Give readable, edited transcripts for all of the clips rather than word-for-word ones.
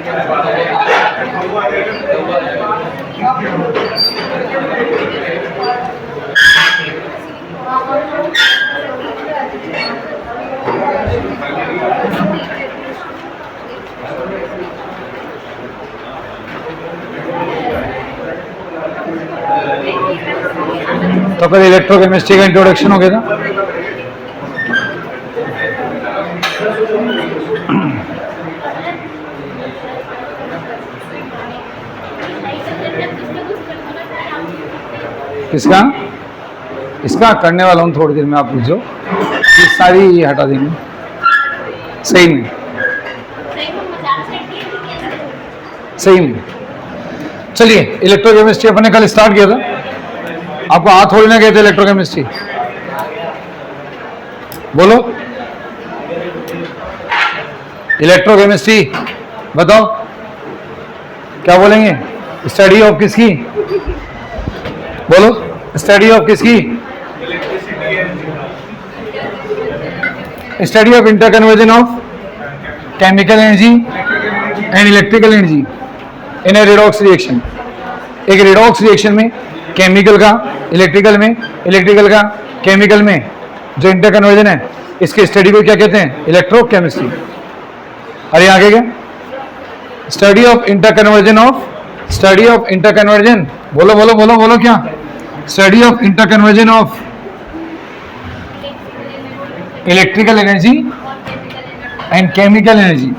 तो कल इलेक्ट्रोकेमिस्ट्री का इंट्रोडक्शन हो गया था। किसका? इसका करने वाला हूँ थोड़ी देर में, आप पूछो। ये सारी ये हटा देंगे सही में, सही में। चलिए, इलेक्ट्रोकेमिस्ट्री अपने कल स्टार्ट किया था। आपको हाथ थोड़ी ना कहते इलेक्ट्रोकेमिस्ट्री, बोलो इलेक्ट्रोकेमिस्ट्री, बताओ क्या बोलेंगे? स्टडी ऑफ किसकी? बोलो, स्टडी ऑफ किसकी? Study of interconversion of chemical energy and electrical energy in A redox reaction. एक रिडॉक्स रिएक्शन में केमिकल का इलेक्ट्रिकल में, इलेक्ट्रिकल का केमिकल में जो इंटरकन्वर्जन है, इसके स्टडी को क्या कहते हैं? इलेक्ट्रोकेमिस्ट्री। अरे आगे क्या? Study of interconversion of, study of interconversion, बोलो बोलो बोलो बोलो क्या? Study of interconversion of electrical energy and chemical energy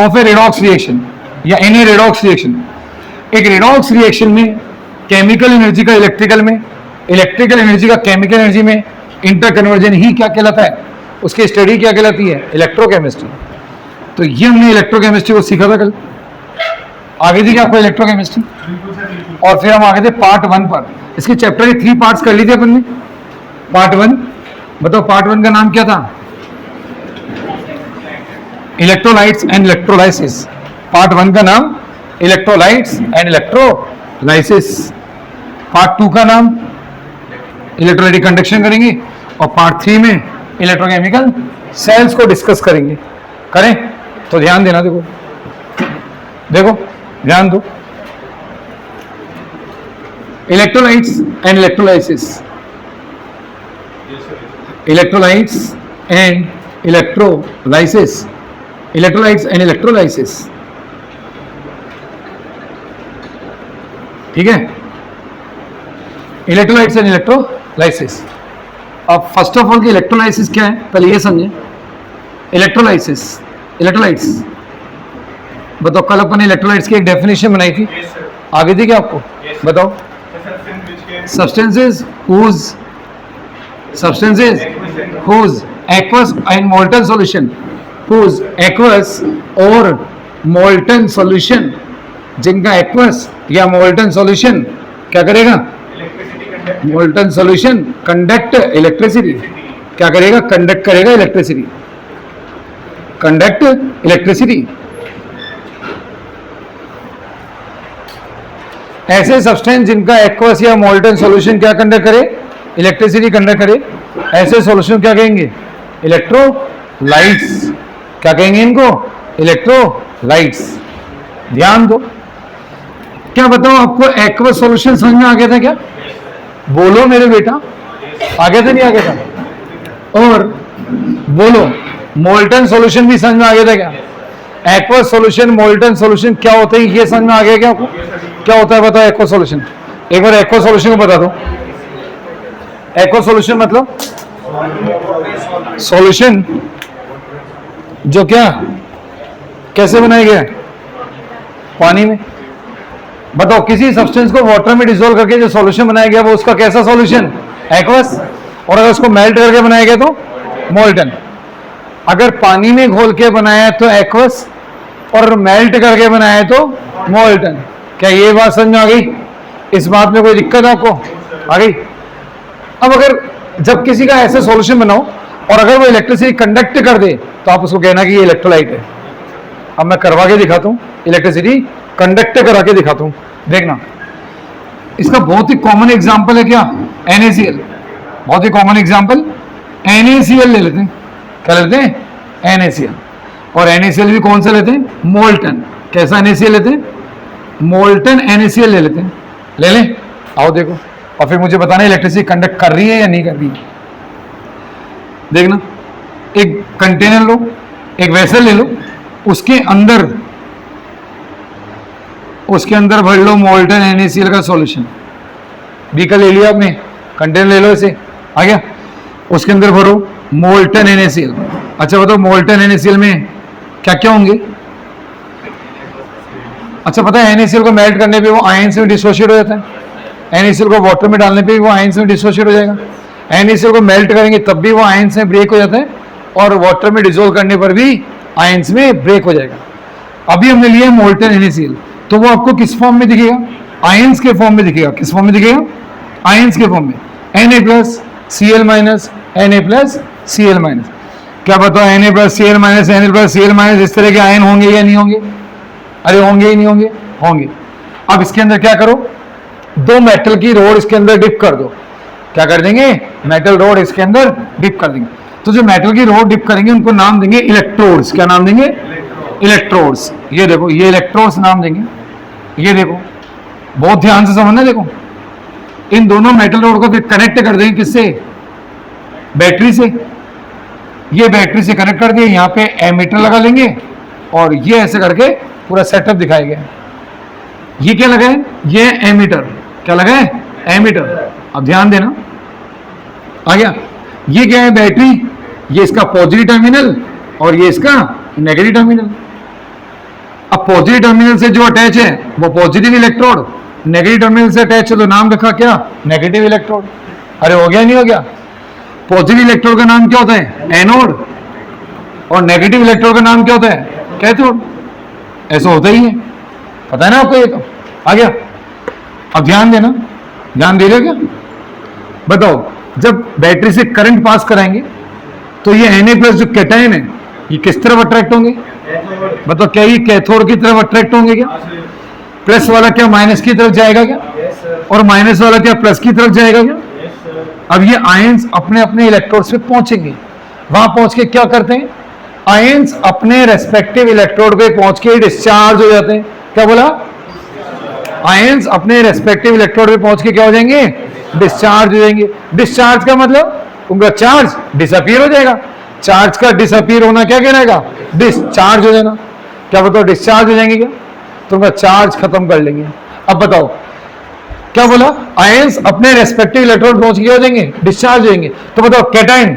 of A redox reaction या इन ए रिडॉक्स रिएक्शन। एक रिडॉक्स रिएक्शन में केमिकल एनर्जी का इलेक्ट्रिकल में, इलेक्ट्रिकल एनर्जी का केमिकल एनर्जी में इंटरकन्वर्जन ही क्या कहलाता है? उसकी स्टडी क्या कहलाती है? इलेक्ट्रोकेमिस्ट्री। तो ये हमने इलेक्ट्रोकेमिस्ट्री को सीखा था कल। आगे थी क्या आपको इलेक्ट्रोकेमिस्ट्री? और फिर हम आगे थे पार्ट 1 पर। इसके चैप्टर के 3 पार्ट्स कर लिए थे अपन ने। पार्ट 1 बताओ, पार्ट 1 का नाम क्या था? Electrolytes and electrolysis. पार्ट 1 का नाम इलेक्ट्रोलाइट्स एंड इलेक्ट्रोलाइसिस। पार्ट 2 का नाम इलेक्ट्रोलाइटिक कंडक्शन करेंगे, और पार्ट 3 में इलेक्ट्रोकेमिकल सेल्स को डिस्कस करेंगे। करें तो ध्यान देना, देखो देखो ध्यान दो। Electrolytes and electrolysis, electrolytes and electrolysis, electrolytes and electrolysis, ठीक है? Electrolytes and electrolysis. अब फर्स्ट ऑफ ऑल की इलेक्ट्रोलाइसिस क्या है पहले ये समझें। इलेक्ट्रोलाइसिस, इलेक्ट्रोलाइट्स बताओ, कल अपन ने इलेक्ट्रोलाइट्स की एक डेफिनेशन बनाई थी, आगे थी क्या आपको? बताओ। Substances whose, substances whose aqueous and molten solution, whose aqueous और मोल्टन सॉल्यूशन, जिनका एक्वस या मोल्टन सॉल्यूशन क्या करेगा? Molten solution conduct electricity. क्या करेगा? कंडक्ट करेगा इलेक्ट्रिसिटी, कंडक्ट इलेक्ट्रिसिटी। ऐसे सब्सटेंस जिनका एक्वस या मोल्टन सॉल्यूशन क्या कंडक्ट करे? इलेक्ट्रिसिटी कंडक्ट करे, ऐसे सॉल्यूशन क्या कहेंगे? इलेक्ट्रोलाइट्स। क्या कहेंगे इनको? इलेक्ट्रोलाइट्स। ध्यान दो। क्या बताओ आपको एक्वस सॉल्यूशन समझ में आ गया था क्या? बोलो मेरे बेटा, आ गया था नहीं आ गया था? और बोलो, मोल्टन सॉल्यूशन भी समझ में आ गया था क्या? एक्वस सॉल्यूशन, मोल्टन सॉल्यूशन क्या होते हैं ये समझ में आ गया क्या आपको? क्या होता है बताओ एक्वस सॉल्यूशन? एक बार एक्वस सॉल्यूशन को बता दो। एक्वस सॉल्यूशन मतलब सॉल्यूशन जो क्या कैसे बनाया गया? पानी में। बताओ, किसी सब्सटेंस को वाटर में डिसॉल्व करके जो सॉल्यूशन बनाया गया वो उसका कैसा सॉल्यूशन? एक्वस। और अगर उसको मेल्ट करके बनाया गया तो मोल्टन। अगर पानी में घोल के बनाया तो एक्वस, और मेल्ट करके बनाया तो मोल्टन। क्या ये बात समझ में आ गई? इस बात में कोई दिक्कत है आपको? आ गई? अब अगर जब किसी का ऐसा सॉल्यूशन बनाओ और अगर वो इलेक्ट्रिसिटी कंडक्ट कर दे तो आप उसको कहना कि ये इलेक्ट्रोलाइट है। अब मैं करवा के दिखाता हूँ, इलेक्ट्रिसिटी कंडक्ट करा के दिखाता हूँ, देखना। इसका बहुत ही कॉमन एग्जांपल है क्या? NaCl। बहुत ही कॉमन एग्जांपल NaCl ले लेते हैं। क्या लेते हैं? NaCl। और NaCl भी कौन सा लेते हैं? मोल्टन। कैसा NaCl लेते हैं? मोल्टन NaCl ले लेते हैं। ले लें, आओ देखो, और फिर मुझे बताना इलेक्ट्रिसिटी कंडक्ट कर रही है या नहीं कर रही है। देखना, एक कंटेनर लो, एक वेसल ले लो, उसके अंदर भर लो मोल्टन NaCl का सॉल्यूशन। बीकर ले लिया आपने, कंटेनर ले लो, इसे आ गया, उसके अंदर भरो मोल्टन NaCl। अच्छा बताओ, मोल्टन NaCl में क्या क्या होंगे? अच्छा पता है, NaCl को मेल्ट करने पे वो आयंस में डिसोशिएट हो जाता है। NaCl को वाटर में डालने पे भी वो आयंस में डिसोशिएट हो जाएगा। NaCl को मेल्ट करेंगे तब भी वो आयंस में ब्रेक हो जाता है, और वाटर में डिसोल्व करने पर भी आयंस में ब्रेक हो जाएगा। अभी हमने लिया मोल्टन NaCl, तो वो आपको किस फॉर्म में दिखेगा? आयंस के फॉर्म में दिखेगा। किस फॉर्म में दिखेगा? आयंस के फॉर्म में। Na+Cl-, Na+Cl-। क्या बताओ, Na+Cl-, Na+Cl- इस तरह के आयन होंगे या नहीं होंगे? अरे होंगे ही नहीं होंगे? होंगे। अब इसके अंदर क्या करो, दो मेटल की रोड इसके अंदर डिप कर दो। क्या कर देंगे? मेटल रोड इसके अंदर डिप कर देंगे। तो जो मेटल की रोड डिप करेंगे उनको नाम देंगे इलेक्ट्रोड्स। क्या नाम देंगे? इलेक्ट्रोड्स। ये देखो, ये इलेक्ट्रोड्स नाम देंगे। ये देखो, बहुत ध्यान से समझना। देखो, इन दोनों मेटल रोड को फिर कनेक्ट कर देंगे किससे? बैटरी से। ये बैटरी से कनेक्ट कर दिए, यहाँ पे एमीटर लगा लेंगे, और ये ऐसे करके पूरा सेटअप दिखाया गया। ये क्या लगा है? ये एमीटर। क्या लगा है? एमीटर। अब ध्यान देना, आ गया। ये क्या है? बैटरी। ये इसका पॉजिटिव टर्मिनल और ये इसका नेगेटिव टर्मिनल। अब पॉजिटिव टर्मिनल से जो अटैच है वो पॉजिटिव इलेक्ट्रोड, नेगेटिव टर्मिनल से अटैच है तो नाम रखा क्या? Negative electrode. अरे हो गया नहीं हो गया? पॉजिटिव इलेक्ट्रोड का नाम क्या होता है? एनोड, और नेगेटिव इलेक्ट्रोड का नाम क्या होता है? कैथोड। ऐसा होता ही है, पता है ना आपको? ये तो आ गया। अब ध्यान देना, ध्यान दे रहे हो क्या? बताओ, जब बैटरी से करंट पास कराएंगे तो ये Na+ जो कैटायन है ये किस तरफ अट्रैक्ट होंगे? बताओ, क्या ये कैथोड की तरफ अट्रैक्ट होंगे क्या? प्लस वाला क्या माइनस की तरफ जाएगा क्या? और माइनस वाला क्या प्लस की तरफ जाएगा क्या? अब ये आयंस अपने अपने इलेक्ट्रोड्स पे पहुंचेंगे। वहां पहुंच के क्या करते हैं? आयंस अपने रेस्पेक्टिव इलेक्ट्रोड पे पहुंच के डिस्चार्ज हो जाते हैं। क्या बोला? आयंस अपने रेस्पेक्टिव इलेक्ट्रोड पे पहुंच के क्या हो जाएंगे? डिस्चार्ज हो जाएंगे। डिस्चार्ज का मतलब उनका चार्ज डिसअपीयर हो जाएगा। चार्ज का डिसअपीयर होना क्या कहलाएगा? डिस्चार्ज हो जाना। क्या बताओ, डिस्चार्ज हो जाएंगे क्या? तो उनका चार्ज खत्म कर लेंगे। अब बताओ, क्या बोला? आयंस अपने रेस्पेक्टिव इलेक्ट्रोड पहुंच के हो जाएंगे, डिस्चार्ज हो जाएंगे। तो बताओ, कैटायन,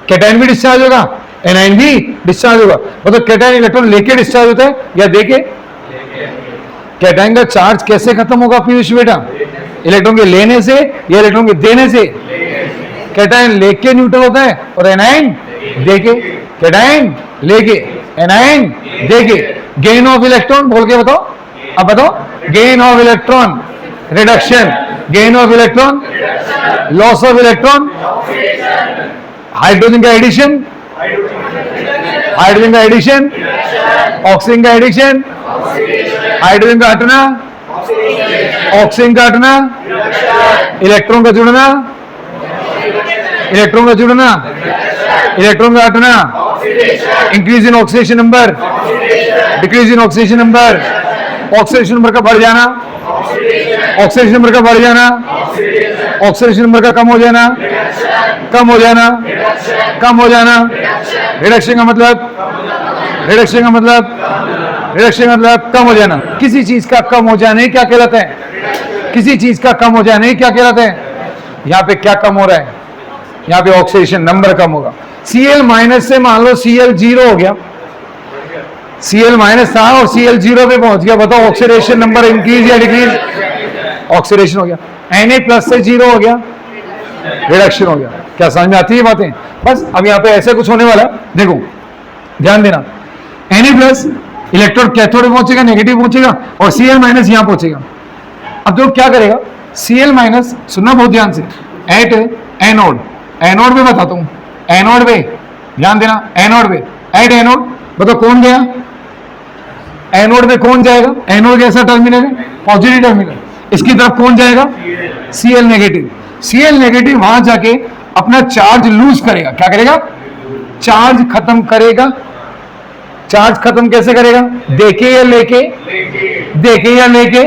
कैटायन भी डिस्चार्ज होगा, एनायन भी डिस्चार्ज होगा। मतलब कैटायन इलेक्ट्रॉन लेके डिस्चार्ज होता है या देके? कैटायन का चार्ज कैसे खत्म होगा पीयूष बेटा? इलेक्ट्रॉन के लेने से या इलेक्ट्रॉन के देने से? कैटायन लेके न्यूट्रल होता है और एनायन देके। कैटायन लेके, एनायन देके। गेन ऑफ इलेक्ट्रॉन बोल के बताओ। अब बताओ, gain of electron reduction, gain of electron loss of electron, hydrogen का एडिशन, हाइड्रोजन का एडिशन, ऑक्सीजन का एडिशन, हाइड्रोजन का हटना, ऑक्सीजन का हटना, इलेक्ट्रॉन का जुड़ना, इलेक्ट्रॉन का जुड़ना, इलेक्ट्रॉन का हटना, increase in oxidation number, decrease in oxidation number, oxidation number का बढ़ जाना, ऑक्सीडेशन नंबर का बढ़ जाना, ऑक्सीडेशन नंबर का कम हो जाना, कम हो जाना, कम हो जाना। रिडक्शन का मतलब, रिडक्शन का मतलब, रिडक्शन का मतलब कम हो जाना। किसी चीज का कम हो जाने क्या कहलाता है? किसी चीज का कम हो जाने क्या कहलाता है? यहाँ पे क्या कम हो रहा है? यहाँ पे ऑक्सीडेशन नंबर कम होगा। Cl- से मान लो Cl 0 हो गया, Cl- था और Cl 0 पे पहुंच गया। बताओ ऑक्सीडेशन नंबर इंक्रीज या डिक्रीज? ऑक्सीडेशन हो गया। Na+ से 0 हो गया, रिडक्शन हो गया। क्या समझ में आती है बातें? बस अब यहाँ पे ऐसे कुछ होने वाला, देखो ध्यान देना। Na+ इलेक्ट्रोड कैथोड में पहुंचेगा, नेगेटिव पहुंचेगा, और Cl- यहाँ पहुंचेगा। अब तो क्या करेगा? Cl- सुनना बहुत ध्यान से, एट एनोड, एनोड में बताता हूं, एनोड पे ध्यान देना, एनोड पे एट एनोड। बताओ कौन गया? एनोड में कौन जाएगा? एनोड कैसा टर्मिनल है? Positive terminal. इसकी तरफ कौन जाएगा? Cl-। Cl- वहां जाके अपना चार्ज लूज करेगा। क्या करेगा? चार्ज खत्म करेगा। चार्ज खत्म कैसे करेगा? देके या लेके? देके या लेके?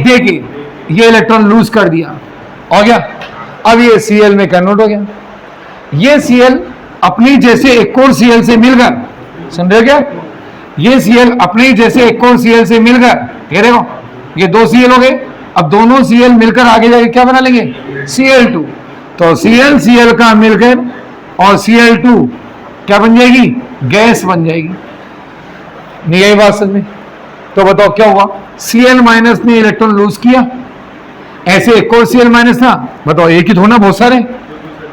देके। ये इलेक्ट्रॉन लूज कर दिया, हो गया। अब ये Cl में कन्वर्ट हो गया। ये Cl अपनी जैसे एक और Cl से मिलकर, सुन रहे हो क्या? ये Cl अपनी जैसे एक और Cl से मिलकर, ये देखो ये दो Cl हो गए। अब दोनों Cl मिलकर आगे जाके क्या बना लेंगे? Cl2। तो Cl का मिलकर और Cl2 क्या बन जाएगी? गैस बन जाएगी। नहीं आई बात समझ में? तो बताओ क्या हुआ? Cl माइनस ने इलेक्ट्रॉन लूज किया, ऐसे एक और Cl माइनस था। बताओ एक ही थोड़ा, बहुत सारे?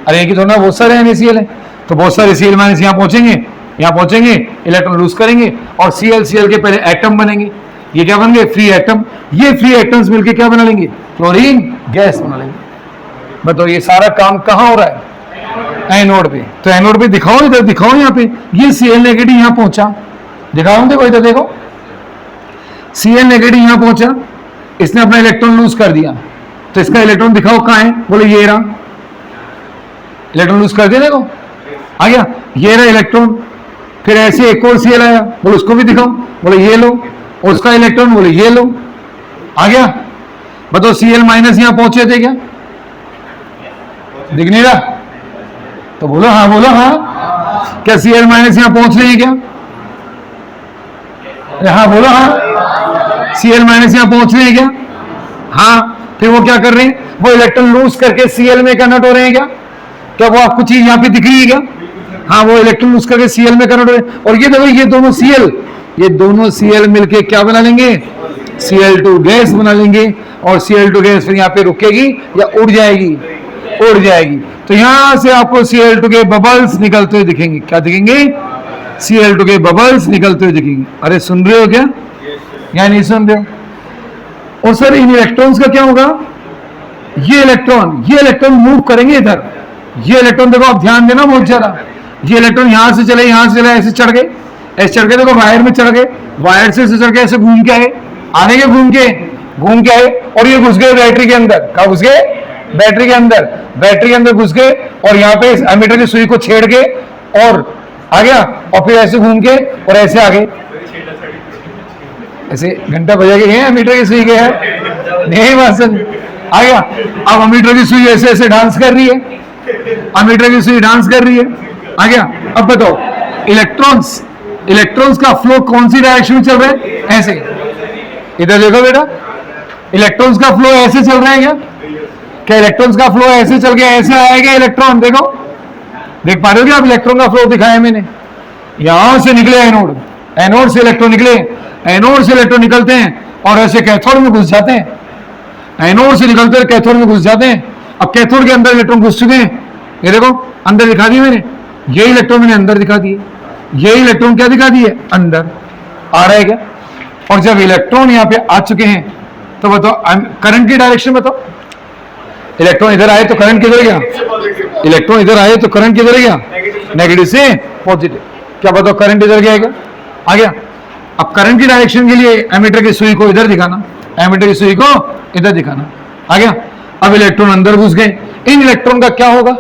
अरे एक ही थोड़ा, बहुत सारे NaCl है। तो बहुत सारे Cl माइनस यहाँ पहुंचेंगे, इलेक्ट्रॉन लूज करेंगे और Cl के पहले एटम बनेंगे। ये क्या बन गए? Free atom. ये फ्री एटम्स मिलके क्या बना लेंगे? क्लोरीन गैस बना लेंगे। बताओ ये सारा काम कहाँ हो रहा है? एनोड पे। तो एनोड पे दिखाओ, इधर दिखाओ, यहाँ पे ये Cl नेगेटिव यहाँ पहुंचा, दिखाओ, देखो इधर देखो, Cl नेगेटिव यहाँ पहुंचा, इसने अपना इलेक्ट्रॉन लूज कर दिया। तो इसका इलेक्ट्रॉन दिखाओ कहाँ है? बोले ये रहा, इलेक्ट्रॉन लूज कर दिया, देखो आ गया, ये रहा इलेक्ट्रॉन। फिर ऐसे एक और Cl आया, बोले उसको भी दिखाओ, बोले ये लो, और उसका इलेक्ट्रॉन, बोले ये लो, आ गया। बताओ Cl माइनस यहाँ पहुंचे थे क्या? दिख नहीं रहा? तो बोलो हाँ, बोलो हाँ। क्या Cl माइनस यहाँ पहुंच रहे हैं क्या? हाँ बोलो हाँ। Cl माइनस यहाँ पहुंच रहे हैं क्या? हाँ। फिर वो क्या कर रहे हैं? वो इलेक्ट्रॉन लूज करके Cl में कन्वर्ट हो रहे हैं क्या? क्या वो आपको चीज यहाँ पे दिख रही है क्या? हाँ, वो इलेक्ट्रॉन लूज करके Cl में कन्वर्ट हो रहे हैं। और ये देखो ये दोनों Cl मिलके क्या बना लेंगे? Cl2 गैस बना लेंगे। और Cl2 गैस फिर यहाँ पे रुकेगी या उड़ जाएगी? उड़ जाएगी। तो यहां से आपको Cl2 के बबल्स निकलते हुए दिखेंगे। क्या दिखेंगे? Cl2 के बबल्स निकलते हुए दिखेंगे। अरे सुन रहे हो क्या या नहीं सुन रहे हो? और सर इन इलेक्ट्रॉन्स का क्या होगा? ये इलेक्ट्रॉन मूव करेंगे इधर। ये इलेक्ट्रॉन देखो, आप ध्यान देना बहुत ज्यादा। ये इलेक्ट्रॉन यहां से चले, ऐसे चढ़ गए, देखो वायर में चढ़ गए, वायर से चढ़ के ऐसे घूम के आए, आने के घूम के आए, और ये घुस गए बैटरी के अंदर। कहाँ घुस गए? बैटरी के अंदर घुस गए, और यहाँ पे एमीटर की सुई को छेड़ के और आ गया, और फिर ऐसे घूम के और ऐसे आ गए, ऐसे घंटा बजा के गए एमीटर की सुई के है नहीं वासन आ गया। अब एमीटर की सुई ऐसे ऐसे डांस कर रही है, एमीटर की सुई डांस कर रही है, आ गया। अब बताओ इलेक्ट्रॉन्स का फ्लो कौन सी डायरेक्शन में चल रहा है? ऐसे। इधर देखो बेटा, इलेक्ट्रॉन्स का फ्लो ऐसे चल रहा है क्या? क्या इलेक्ट्रॉन्स का फ्लो ऐसे चल के ऐसे आएगा इलेक्ट्रॉन? देखो, देख पा रहे हो क्या आप? इलेक्ट्रॉन का फ्लो दिखाया मैंने। यहां से निकले एनोड से इलेक्ट्रॉन निकले, एनोड से इलेक्ट्रॉन निकलते हैं और ऐसे कैथोड में घुस जाते हैं। एनोड से निकलते हैं कैथोड में घुस जाते हैं। अब कैथोड के अंदर इलेक्ट्रॉन घुस चुके हैं, ये देखो अंदर दिखा दिए मैंने, ये इलेक्ट्रॉन मैंने अंदर दिखा दिए, ये इलेक्ट्रॉन क्या दिखा दिए? अंदर आ रहा है क्या? और जब इलेक्ट्रॉन यहाँ पे आ चुके हैं तो बताओ करंट की डायरेक्शन बताओ। इलेक्ट्रॉन इधर आए तो करंट किधर गया? इलेक्ट्रॉन इधर आए तो करंट किधर गया? नेगेटिव से पॉजिटिव। क्या बताओ करंट इधर गया क्या? आ गया। अब करंट की डायरेक्शन के लिए एमीटर की सुई को इधर दिखाना, एमीटर की सुई को इधर दिखाना, आ गया। अब इलेक्ट्रॉन अंदर घुस गए। इन इलेक्ट्रॉन का क्या होगा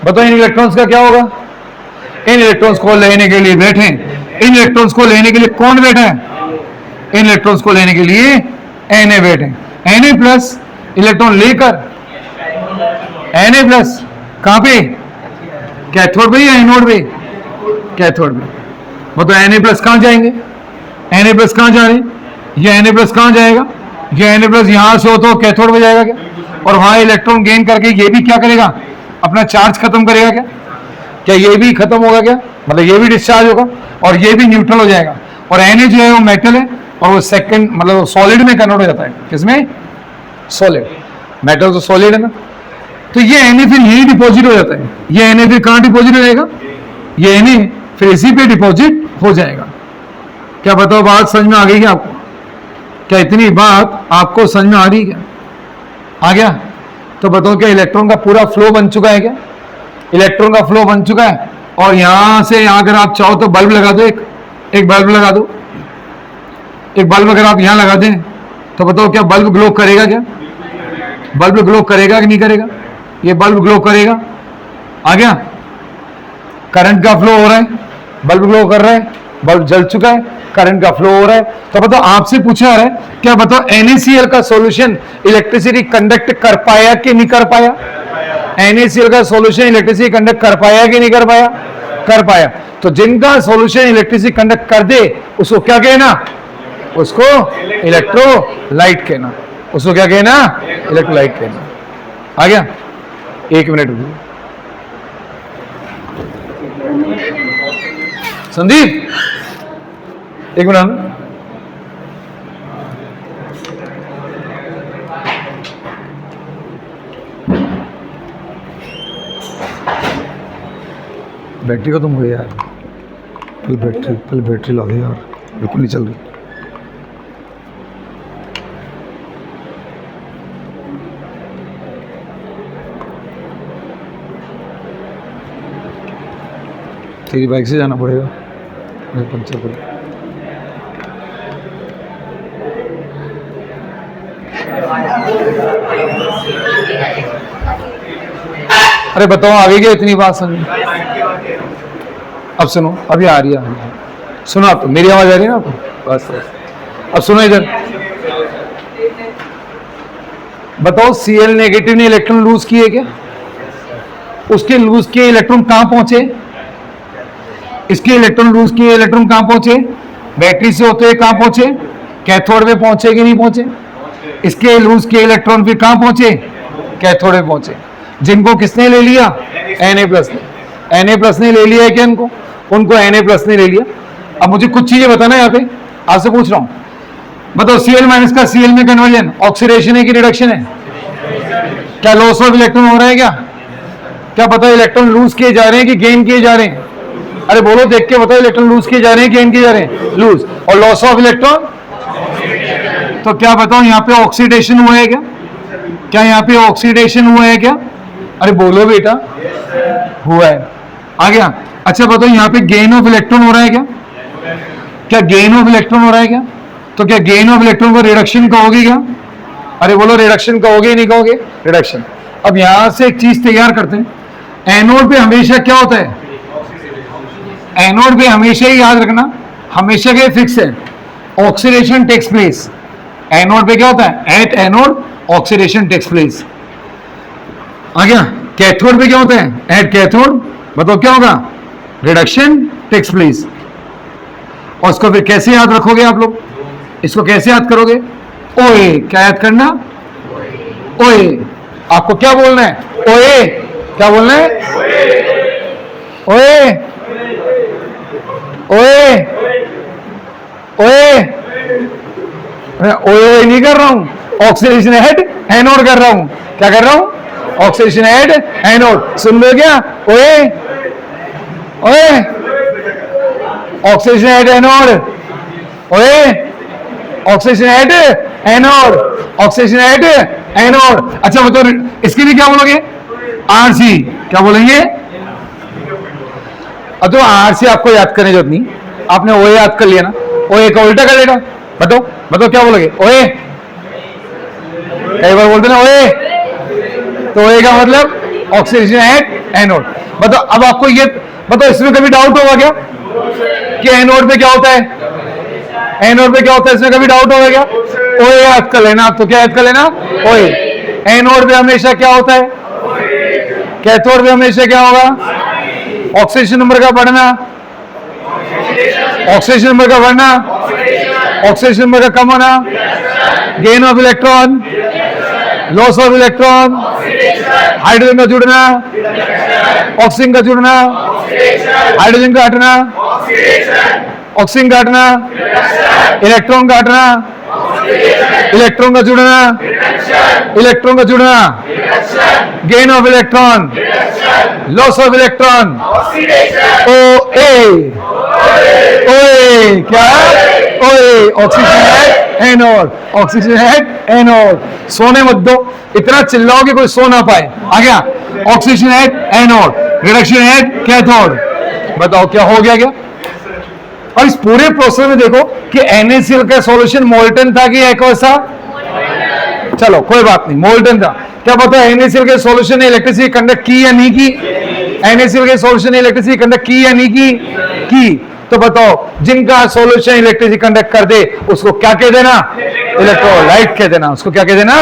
बताओ? इन इलेक्ट्रॉन्स का क्या होगा? इन इलेक्ट्रॉन्स को लेने के लिए बैठे, इन इलेक्ट्रॉन्स को लेने के लिए कौन बैठा है? इन इलेक्ट्रॉन्स को लेने के लिए Na बैठे। Na प्लस इलेक्ट्रॉन लेकर, Na प्लस कहां पे? कैथोड पे या एनोड पे? कैथोड पे। बताओ Na प्लस कहां जाएंगे? Na प्लस कहां जा रहे हैं? ये Na प्लस कहां जाएगा? ये Na प्लस यहां से हो तो कैथोड में जाएगा क्या? और वहां इलेक्ट्रॉन गेन करके ये भी क्या करेगा? अपना चार्ज खत्म करेगा क्या? क्या ये भी खत्म होगा क्या? मतलब ये भी डिस्चार्ज होगा और ये भी न्यूट्रल हो जाएगा। और Na जो है वो मेटल है और वो सेकंड मतलब सॉलिड में कन्वर्ट हो जाता है। किसमें? सॉलिड। मेटल तो सॉलिड है ना। तो ये Na फिर यही डिपॉजिट हो जाता है। ये Na फिर कहाँ डिपॉजिट हो जाएगा? ये Na फिर इसी पे डिपॉजिट हो जाएगा। क्या बताओ बात समझ में आ गई क्या आपको? क्या इतनी बात आपको समझ में आ रही क्या? आ गया। तो बताओ क्या इलेक्ट्रॉन का पूरा फ्लो बन चुका है क्या? इलेक्ट्रॉन का फ्लो बन चुका है। और यहां से अगर आप चाहो तो बल्ब लगा दो, एक बल्ब लगा दो, एक बल्ब अगर आप यहां लगा दें तो बताओ क्या बल्ब ग्लो करेगा क्या? बल्ब ग्लो करेगा कि नहीं करेगा? ये बल्ब ग्लो करेगा। आ गया। करंट का फ्लो हो रहा है, बल्ब ग्लो कर रहा है, बल्ब जल चुका है, करंट का फ्लो हो रहा है। तो बताओ आपसे पूछा है क्या, बताओ NaCl का सॉल्यूशन इलेक्ट्रिसिटी कंडक्ट कर पाया कि नहीं कर पाया? NaCl का सॉल्यूशन इलेक्ट्रिसिटी कंडक्ट कर पाया कि नहीं कर पाया? कर पाया। तो जिनका सॉल्यूशन इलेक्ट्रिसिटी कंडक्ट कर दे उसको क्या कहना? उसको इलेक्ट्रोलाइट कहना। उसको क्या कहना? इलेक्ट्रोलाइट कहना। आ गया? 1 मिनट रुकिए संदीप, 1 मिनट। बैटरी का तुम हो यार, पहले बैटरी ला दे यार, बिल्कुल नहीं चल रही। तेरी बाइक से जाना पड़ेगा, मेरे पंचर पर। अरे बताओ आगे क्या इतनी बात समझ? अब सुनो, अभी आ रही है, सुनो आप, मेरी आवाज आ रही है ना आपको? बस अब सुनो इधर, बताओ Cl नेगेटिव ने इलेक्ट्रॉन लूज किए क्या? उसके लूज किए इलेक्ट्रॉन कहां पहुंचे? इसके इलेक्ट्रॉन लूज किए इलेक्ट्रॉन कहां पहुंचे? बैटरी से होते हुए कहां पहुंचे? कैथोड में पहुंचे कि नहीं पहुंचे? इसके लूज किए इलेक्ट्रॉन फिर कहां पहुंचे? कैथोड में पहुंचे। जिनको किसने ले लिया? Na+ ने। Na+ ने ले लिया है क्या इनको? उनको Na+ ने ले लिया। अब मुझे कुछ चीजें बताना यहाँ पे, आपसे पूछ रहा हूं, बताओ Cl- का Cl में कन्वर्जन ऑक्सीडेशन है कि रिडक्शन है? क्या लॉस ऑफ इलेक्ट्रॉन हो रहा है क्या? क्या पता इलेक्ट्रॉन लूज किए जा रहे हैं कि गेन किए जा रहे हैं? अरे बोलो, देख के बताओ, इलेक्ट्रॉन लूज किए जा रहे हैं, गेन किए जा रहे हैं? लूज। और लॉस ऑफ इलेक्ट्रॉन, तो क्या बताओ यहाँ पे ऑक्सीडेशन हुआ है क्या? क्या यहाँ पे ऑक्सीडेशन हुआ है क्या? अरे बोलो बेटा, हुआ है। आ गया? अच्छा बताओ यहाँ पे गेन ऑफ इलेक्ट्रॉन हो रहा है क्या? क्या गेन ऑफ इलेक्ट्रॉन हो रहा है क्या? तो क्या गेन ऑफ इलेक्ट्रॉन को रिडक्शन कहोगे क्या? अरे बोलो, रिडक्शन कहोगे नहीं कहोगे? रिडक्शन। अब यहां से एक चीज तैयार करते हैं, एनोड पे हमेशा क्या होता है? एनोड पे हमेशा ही याद रखना, हमेशा के फिक्स है, ऑक्सीडेशन टेक्स प्लेस। एनोड पे क्या होता है? At anode oxidation takes place. आ गया? कैथोड पे क्या होता है? एट कैथोड, बताओ क्या होगा? Reduction takes place. और इसको फिर कैसे याद रखोगे आप लोग? इसको कैसे याद करोगे? ओए, क्या याद करना? ओए। आपको क्या बोलना है? ओए। क्या बोलना है? ओए ओए ओए। ओए नहीं कर रहा हूं, ऑक्सीडेशन एट एनोड कर रहा हूं। क्या कर रहा हूं? Oxidation at anode. सुन लो क्या? ओए ओए, ऑक्सीडेशन एट एनोड। ओए, oxidation at anode, oxidation at anode. अच्छा बताओ, इसके लिए क्या बोलोगे? RC। क्या बोलेंगे? अब तो RC आपको याद करने की जरूरत नहीं, आपने ओए याद कर लिया ना। ओए का उल्टा कर लेगा। बताओ बताओ क्या बोलोगे? ओए। कई बार बोलते ना ओए, तो ओए का मतलब ऑक्सीडेशन एट एनोड। बताओ, अब आपको ये बताओ, इसमें कभी डाउट होगा क्या कि एनोड पे क्या होता है? एनोड पे क्या होता है, इसमें कभी डाउट होगा क्या? ओए याद कर लेना। तो क्या याद कर लेना? ओए। एनोड पे हमेशा क्या होता है? कैथोड पे हमेशा क्या होगा? ऑक्सीडेशन नंबर का बढ़ना, ऑक्सीडेशन नंबर का बढ़ना, ऑक्सीडेशन नंबर का कम होना, gain of electron, loss of electron, hydrogen का जुड़ना, ऑक्सीजन का जुड़ना, हाइड्रोजन का हटना, ऑक्सीजन का हटना, इलेक्ट्रॉन का हटना, इलेक्ट्रॉन का जुड़ना, इलेक्ट्रॉन का जुड़ना, gain of electron, loss of electron. ओ ए, ओए क्या? ओए, ऑक्सीजन है एनोड, ऑक्सीजन है एनोड। सोने मत दो, इतना चिल्लाओ कि कोई सो ना पाए। आ गया? ऑक्सीजन है एनोड, रिडक्शन है कैथोड। बताओ क्या हो गया क्या? और इस पूरे प्रोसेस में देखो कि NaCl का सॉल्यूशन मोल्टन था कि एक्वस था? चलो कोई बात नहीं, मोल्टन था। क्या पता NaCl के सॉल्यूशन ने इलेक्ट्रिसिटी कंडक्ट की या नहीं की? NaCl के सॉल्यूशन ने इलेक्ट्रिसिटी कंडक्ट की या नहीं की? की, तो बताओ जिनका सॉल्यूशन इलेक्ट्रिसिटी कंडक्ट कर दे उसको क्या कह देना? इलेक्ट्रोलाइट कह देना। उसको क्या कह देना?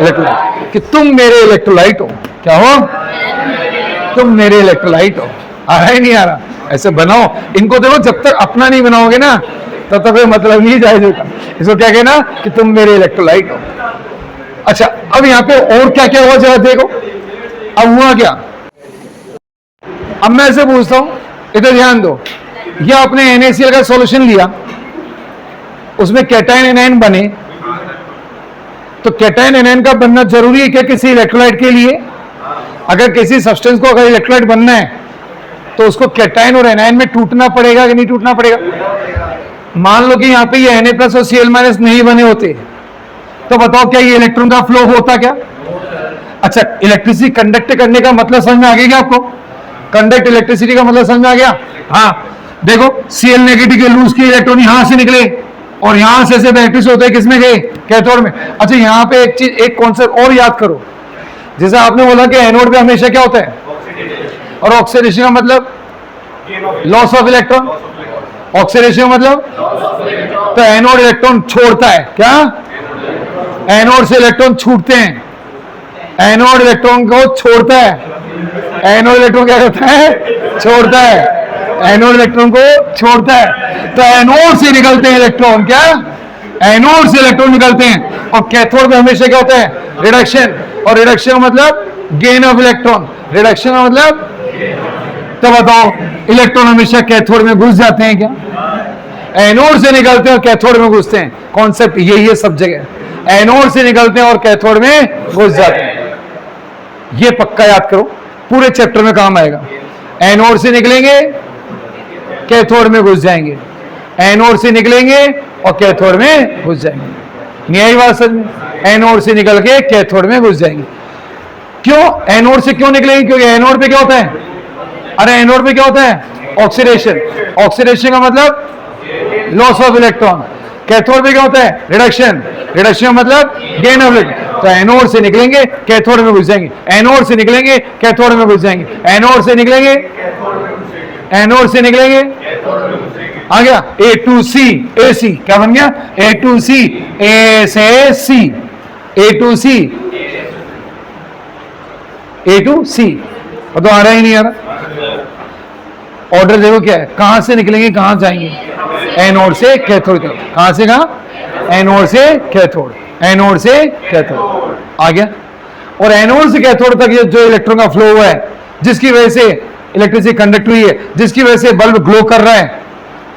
इलेक्ट्रोलाइट। कि तुम मेरे इलेक्ट्रोलाइट हो। क्या हो? तुम मेरे इलेक्ट्रोलाइट हो। आ रहा है नहीं आ रहा? ऐसे बनाओ इनको। देखो जब तक अपना नहीं बनाओगे ना तब तक कोई मतलब नहीं जायज होगा। इसको क्या कहना? कि तुम मेरे इलेक्ट्रोलाइट हो। अच्छा, अब यहां पे और क्या क्या हुआ जरा देखो। अब हुआ क्या? अब मैं ऐसे पूछता हूं, इधर ध्यान दो। ये आपने NaCl का सॉल्यूशन लिया, उसमें कैटायन एनायन बने, तो कैटायन एनायन का बनना जरूरी है क्या किसी इलेक्ट्रोलाइट के लिए? अगर किसी सब्सटेंस को अगर इलेक्ट्रोलाइट बनना है तो उसको कैटायन और एनायन में टूटना पड़ेगा कि नहीं टूटना पड़ेगा? मान लो कि यहां पे ये Na+ और Cl- नहीं बने होते, तो बताओ क्या ये इलेक्ट्रॉन का फ्लो होता क्या? अच्छा, इलेक्ट्रिसिटी कंडक्ट करने का मतलब समझ में आ गया क्या आपको? कंडक्ट इलेक्ट्रिसिटी का मतलब समझ में आ गया? हाँ, देखो Cl- के लूज के इलेक्ट्रॉन यहां से निकले और यहां से इलेक्ट्रिसिटी होते किसमें गए? कैथोड में। अच्छा, यहां पे एक चीज, एक कॉन्सेप्ट और याद करो। जैसे आपने बोला कि एनोड पे हमेशा क्या होता है? और ऑक्सीडेशन का मतलब लॉस ऑफ इलेक्ट्रॉन। ऑक्सीडेशन का मतलब तो एनोड इलेक्ट्रॉन छोड़ता है। क्या? एनोड से इलेक्ट्रॉन छूटते हैं। एनोड इलेक्ट्रॉन को छोड़ता है। एनोड इलेक्ट्रॉन क्या करता है? छोड़ता है। एनोड इलेक्ट्रॉन को छोड़ता है। तो एनोड से निकलते हैं इलेक्ट्रॉन। क्या? एनोड से इलेक्ट्रॉन निकलते हैं। और कैथोड में हमेशा क्या होता है? रिडक्शन। और रिडक्शन का मतलब गेन ऑफ इलेक्ट्रॉन। रिडक्शन का मतलब, तो बताओ इलेक्ट्रॉन हमेशा कैथोड में घुस जाते हैं क्या? एनोड से निकलते हैं और कैथोड में घुसते हैं। कॉन्सेप्ट यही है सब जगह। एनोड से निकलते हैं और कैथोड में घुस जाते हैं। ये पक्का याद करो, पूरे चैप्टर में काम आएगा। एनोड से निकलेंगे, कैथोड में घुस जाएंगे। एनोड से निकलेंगे और कैथोड में घुस जाएंगे। नहीं आई बात समझ में? एनोड से निकल के कैथोड में घुस जाएंगे। क्यों एनोड से क्यों निकलेंगे? क्योंकि एनोड पे क्या होता है? अरे एनोड पे क्या होता है? ऑक्सीडेशन। ऑक्सीडेशन का मतलब लॉस ऑफ इलेक्ट्रॉन। कैथोड पे क्या होता है? रिडक्शन। रिडक्शन का मतलब गेन ऑफ इलेक्ट्रॉन। तो एनोड से निकलेंगे, कैथोड में घुस जाएंगे। एनोड से निकलेंगे, कैथोड में घुस जाएंगे। एनोड से निकलेंगे, एनोड से निकलेंगे, आ गया A to C, AC क्या बन गया? A to C, A से C, A to C, A to C। तो आ रहा ही नहीं आ रहा। ऑर्डर देखो क्या है, कहां से निकलेंगे कहां जाएंगे? एनोड से कैथोड। कहां से कहां? एनोड से कैथोड। एनोड से कैथोड आ गया। और एनोड से कैथोड तक ये जो इलेक्ट्रॉन का फ्लो हुआ है, जिसकी वजह से इलेक्ट्रिसिटी कंडक्ट हुई है, जिसकी वजह से बल्ब ग्लो कर रहा है,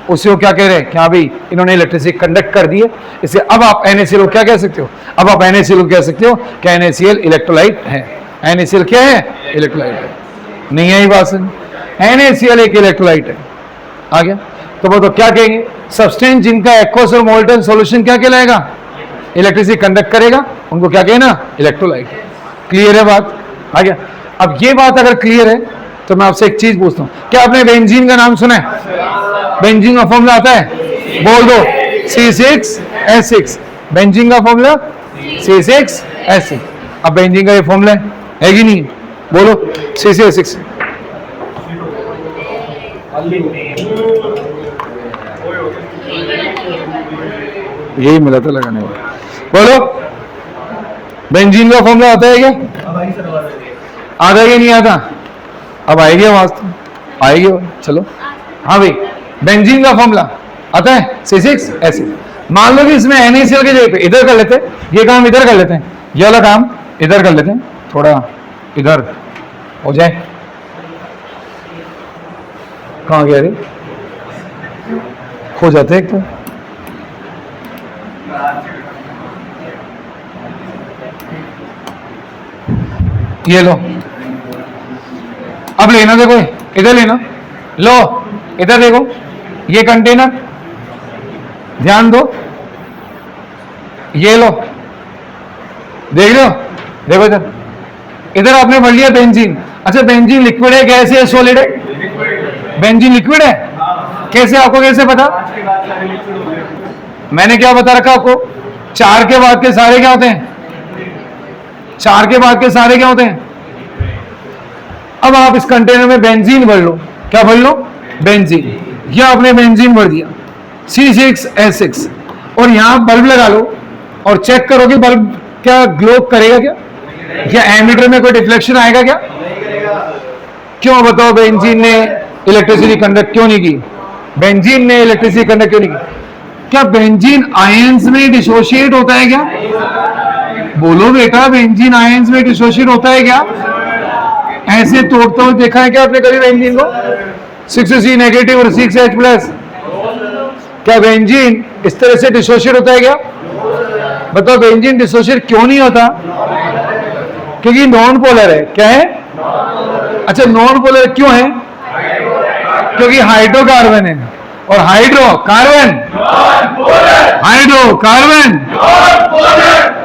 उसे वो क्या कह रहे हैं? क्या भाई इन्होंने इलेक्ट्रिसिटी कंडक्ट कर दी है। इसे अब आप NaCl क्या कह सकते हो? अब आप NaCl कह सकते हो कि NaCl इलेक्ट्रोलाइट है। NaCl क्या है? इलेक्ट्रोलाइट है। नहीं आई बात समझ? NaCl एक इलेक्ट्रोलाइट है। आ गया। तो वो तो क्या कहेंगे? सब्सटेंस जिनका एक्वस और मोल्टन सॉल्यूशन क्या कहलाएगा? इलेक्ट्रिसिटी कंडक्ट करेगा, उनको क्या कहना? इलेक्ट्रोलाइट। क्लियर है बात? आ गया। अब ये बात अगर क्लियर है तो मैं आपसे एक चीज पूछता हूं, क्या आपने बेंजीन का नाम सुना है? बेंजीन का फॉर्मूला आता है? बोल दो। C6H6। बेंजीन का फॉर्मूला C6H6। अब बेंजीन का ये फॉर्मूला है कि नहीं? बोलो। C6H6 यही मिला था लगाने वाला। बोलो, बेंजीन का फॉर्मूला आता है क्या? आता है कि नहीं आता? अब आएगी आवाज तो आएगी। चलो हाँ भाई, बेंजीन का फॉर्मूला आता है C6H6। मान लो कि इसमें NaCl के जगह पे इधर कर लेते हैं, ये काम इधर कर लेते हैं, ये वाला काम इधर कर लेते हैं, थोड़ा इधर हो जाए। कहाँ गया रे? खो जाते हैं एक तो। ये लो, अब लेना, देखो इधर लेना, लो इधर देखो, ये कंटेनर ध्यान दो, ये लो, देख लो, देखो इधर, इधर आपने भर लिया बेंजीन। अच्छा, बेंजीन लिक्विड है, गैस है, सॉलिड है? बेंजीन लिक्विड है। कैसे? आपको कैसे पता? मैंने क्या बता रखा आपको? 4 के बाद के सारे क्या होते हैं? 4 के बाद के सारे क्या होते हैं? अब आप इस कंटेनर में बेंजीन भर लो। क्या भर लो? बेंजीन। या आपने बेंजीन भर दिया C6H6 और यहां बल्ब लगा लो और चेक करो कि बल्ब क्या ग्लो करेगा क्या एमीटर में कोई डिफ्लेक्शन आएगा क्या? क्यों बताओ बेंजीन ने इलेक्ट्रिसिटी कंडक्ट क्यों नहीं की? बेंजीन ने इलेक्ट्रिसिटी कंडक्ट क्यों नहीं की? क्या बेंजीन आयंस में डिसोशिएट होता है क्या? बोलो बेटा, बेंजीन आयंस में डिसोशिएट होता है क्या? ऐसे तोड़ते हुए देखा है क्या आपने कभी बेंजीन को? 6C नेगेटिव और 6H प्लस। क्या बेंजीन इस तरह से डिसोशिएट होता है क्या? बताओ बेंजीन डिसोशिएट क्यों नहीं होता? क्योंकि नॉन पोलर है। क्या है? अच्छा, नॉन पोलर क्यों है? क्योंकि हाइड्रोकार्बन है और हाइड्रोकार्बन हाइड्रोकार्बन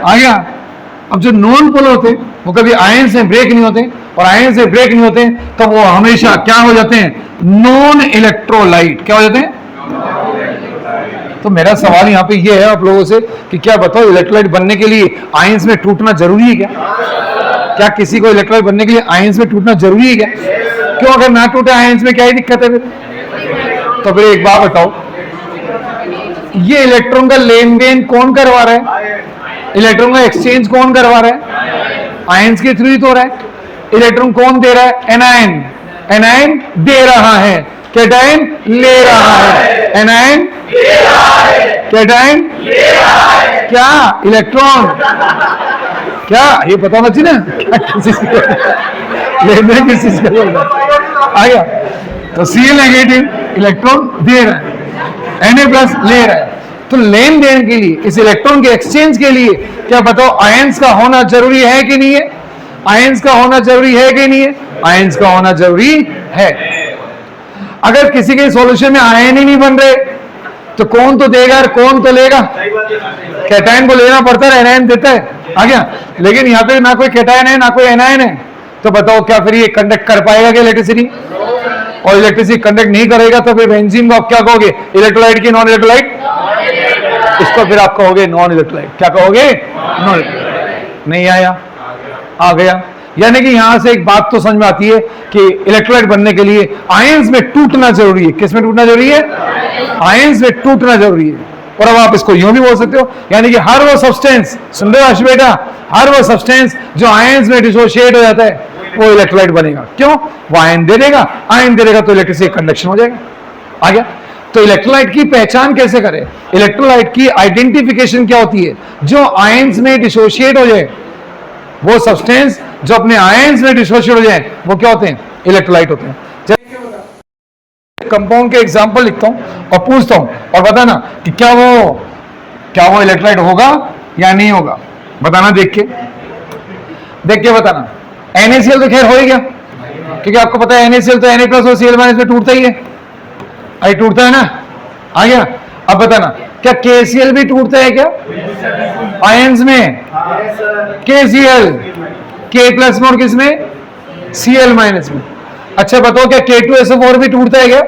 आ गया। अब जो नॉन पोलर होते हैं वो कभी आयन से ब्रेक नहीं होते और आयन से ब्रेक नहीं होते तो वो हमेशा क्या हो जाते हैं? Non electrolyte. क्या हो जाते हैं? तो मेरा सवाल यहाँ पे ये है आप लोगों से कि क्या बताओ इलेक्ट्रोलाइट बनने के लिए आयंस में टूटना जरूरी है क्या? क्या किसी को इलेक्ट्रोलाइट बनने के लिए आयंस में टूटना जरूरी है क्या? क्यों? अगर ना टूटे आयंस में क्या ही दिक्कत है फिर? तो फिर एक बात बताओ, ये इलेक्ट्रॉन का लेन देन कौन करवा रहा है? इलेक्ट्रॉन का एक्सचेंज कौन करवा रहा है? आयंस के थ्रू ही तो हो रहा है। इलेक्ट्रॉन कौन दे रहा है? एनायन। एनायन दे रहा है, कैटायन ले रहा है। एनायन कैटायन क्या? इलेक्ट्रॉन क्या? ये पता होना चाहिए ना लेन देन किस चीज का आ गया। तो Cl नेगेटिव इलेक्ट्रॉन दे रहा है, Na प्लस ले रहा है। तो लेन देन के लिए, इस इलेक्ट्रॉन के एक्सचेंज के लिए क्या बताओ आयंस का होना जरूरी है कि नहीं है? आयंस का होना जरूरी है कि नहीं है? आयंस का होना जरूरी है। अगर किसी के सॉल्यूशन में आयन ही नहीं बन रहे तो कौन तो देगा और कौन तो लेगा? कैटायन को लेना पड़ता है, एनायन देता है। आ गया। लेकिन यहाँ पे ना कोई कैटायन है ना कोई एनायन है, तो बताओ क्या फिर ये कंडक्ट कर पाएगा क्या इलेक्ट्रिसिटी? और इलेक्ट्रिसिटी कंडक्ट नहीं करेगा तो फिर बेंजीन को आप क्या कहोगे? इलेक्ट्रोलाइट की नॉन इलेक्ट्रोलाइट? इसको फिर आप कहोगे नॉन इलेक्ट्रोलाइट। क्या कहोगे? Non electrolyte. नहीं आया? आ गया। यानी कि यहां से एक बात तो समझ में आती है कि इलेक्ट्रोलाइट बनने के लिए आयंस में टूटना जरूरी है। किस में टूटना जरूरी है? आयंस में टूटना जरूरी है। और अब आप इसको यूं भी बोल सकते हो, यानी कि हर वो सब्सटेंस, सुन रहे हो बेटा, हर वो सब्सटेंस जो आयंस में डिसोशिएट हो जाता है वो इलेक्ट्रोलाइट बनेगा। क्यों? वो आयन दे देगा, आयन दे देगा तो इलेक्ट्रिसिटी कंडक्शन हो जाएगा। आ गया। तो इलेक्ट्रोलाइट की पहचान कैसे करें? इलेक्ट्रोलाइट की आइडेंटिफिकेशन क्या होती है? जो आयंस में डिसोशिएट हो जाए, वो सब्सटेंस जो अपने आयंस में डिसोशिएट हो जाए वो क्या होते हैं? इलेक्ट्रोलाइट होते हैं। कंपाउंड के एग्जांपल लिखता हूं और पूछता हूं और बताना कि क्या वो इलेक्ट्रोलाइट होगा या नहीं होगा। बताना देख के बताना। NaCl तो खैर हो ही गया, क्योंकि आपको पता है NaCl तो Na प्लस और Cl माइनस में टूटता ही है। आई टूटता है ना? आ गया। अब बताना क्या KCl भी टूटता है क्या आयंस में? KCl K प्लस में और किस में? Cl माइनस में। अच्छा बताओ क्या K2SO4 भी टूटता है क्या?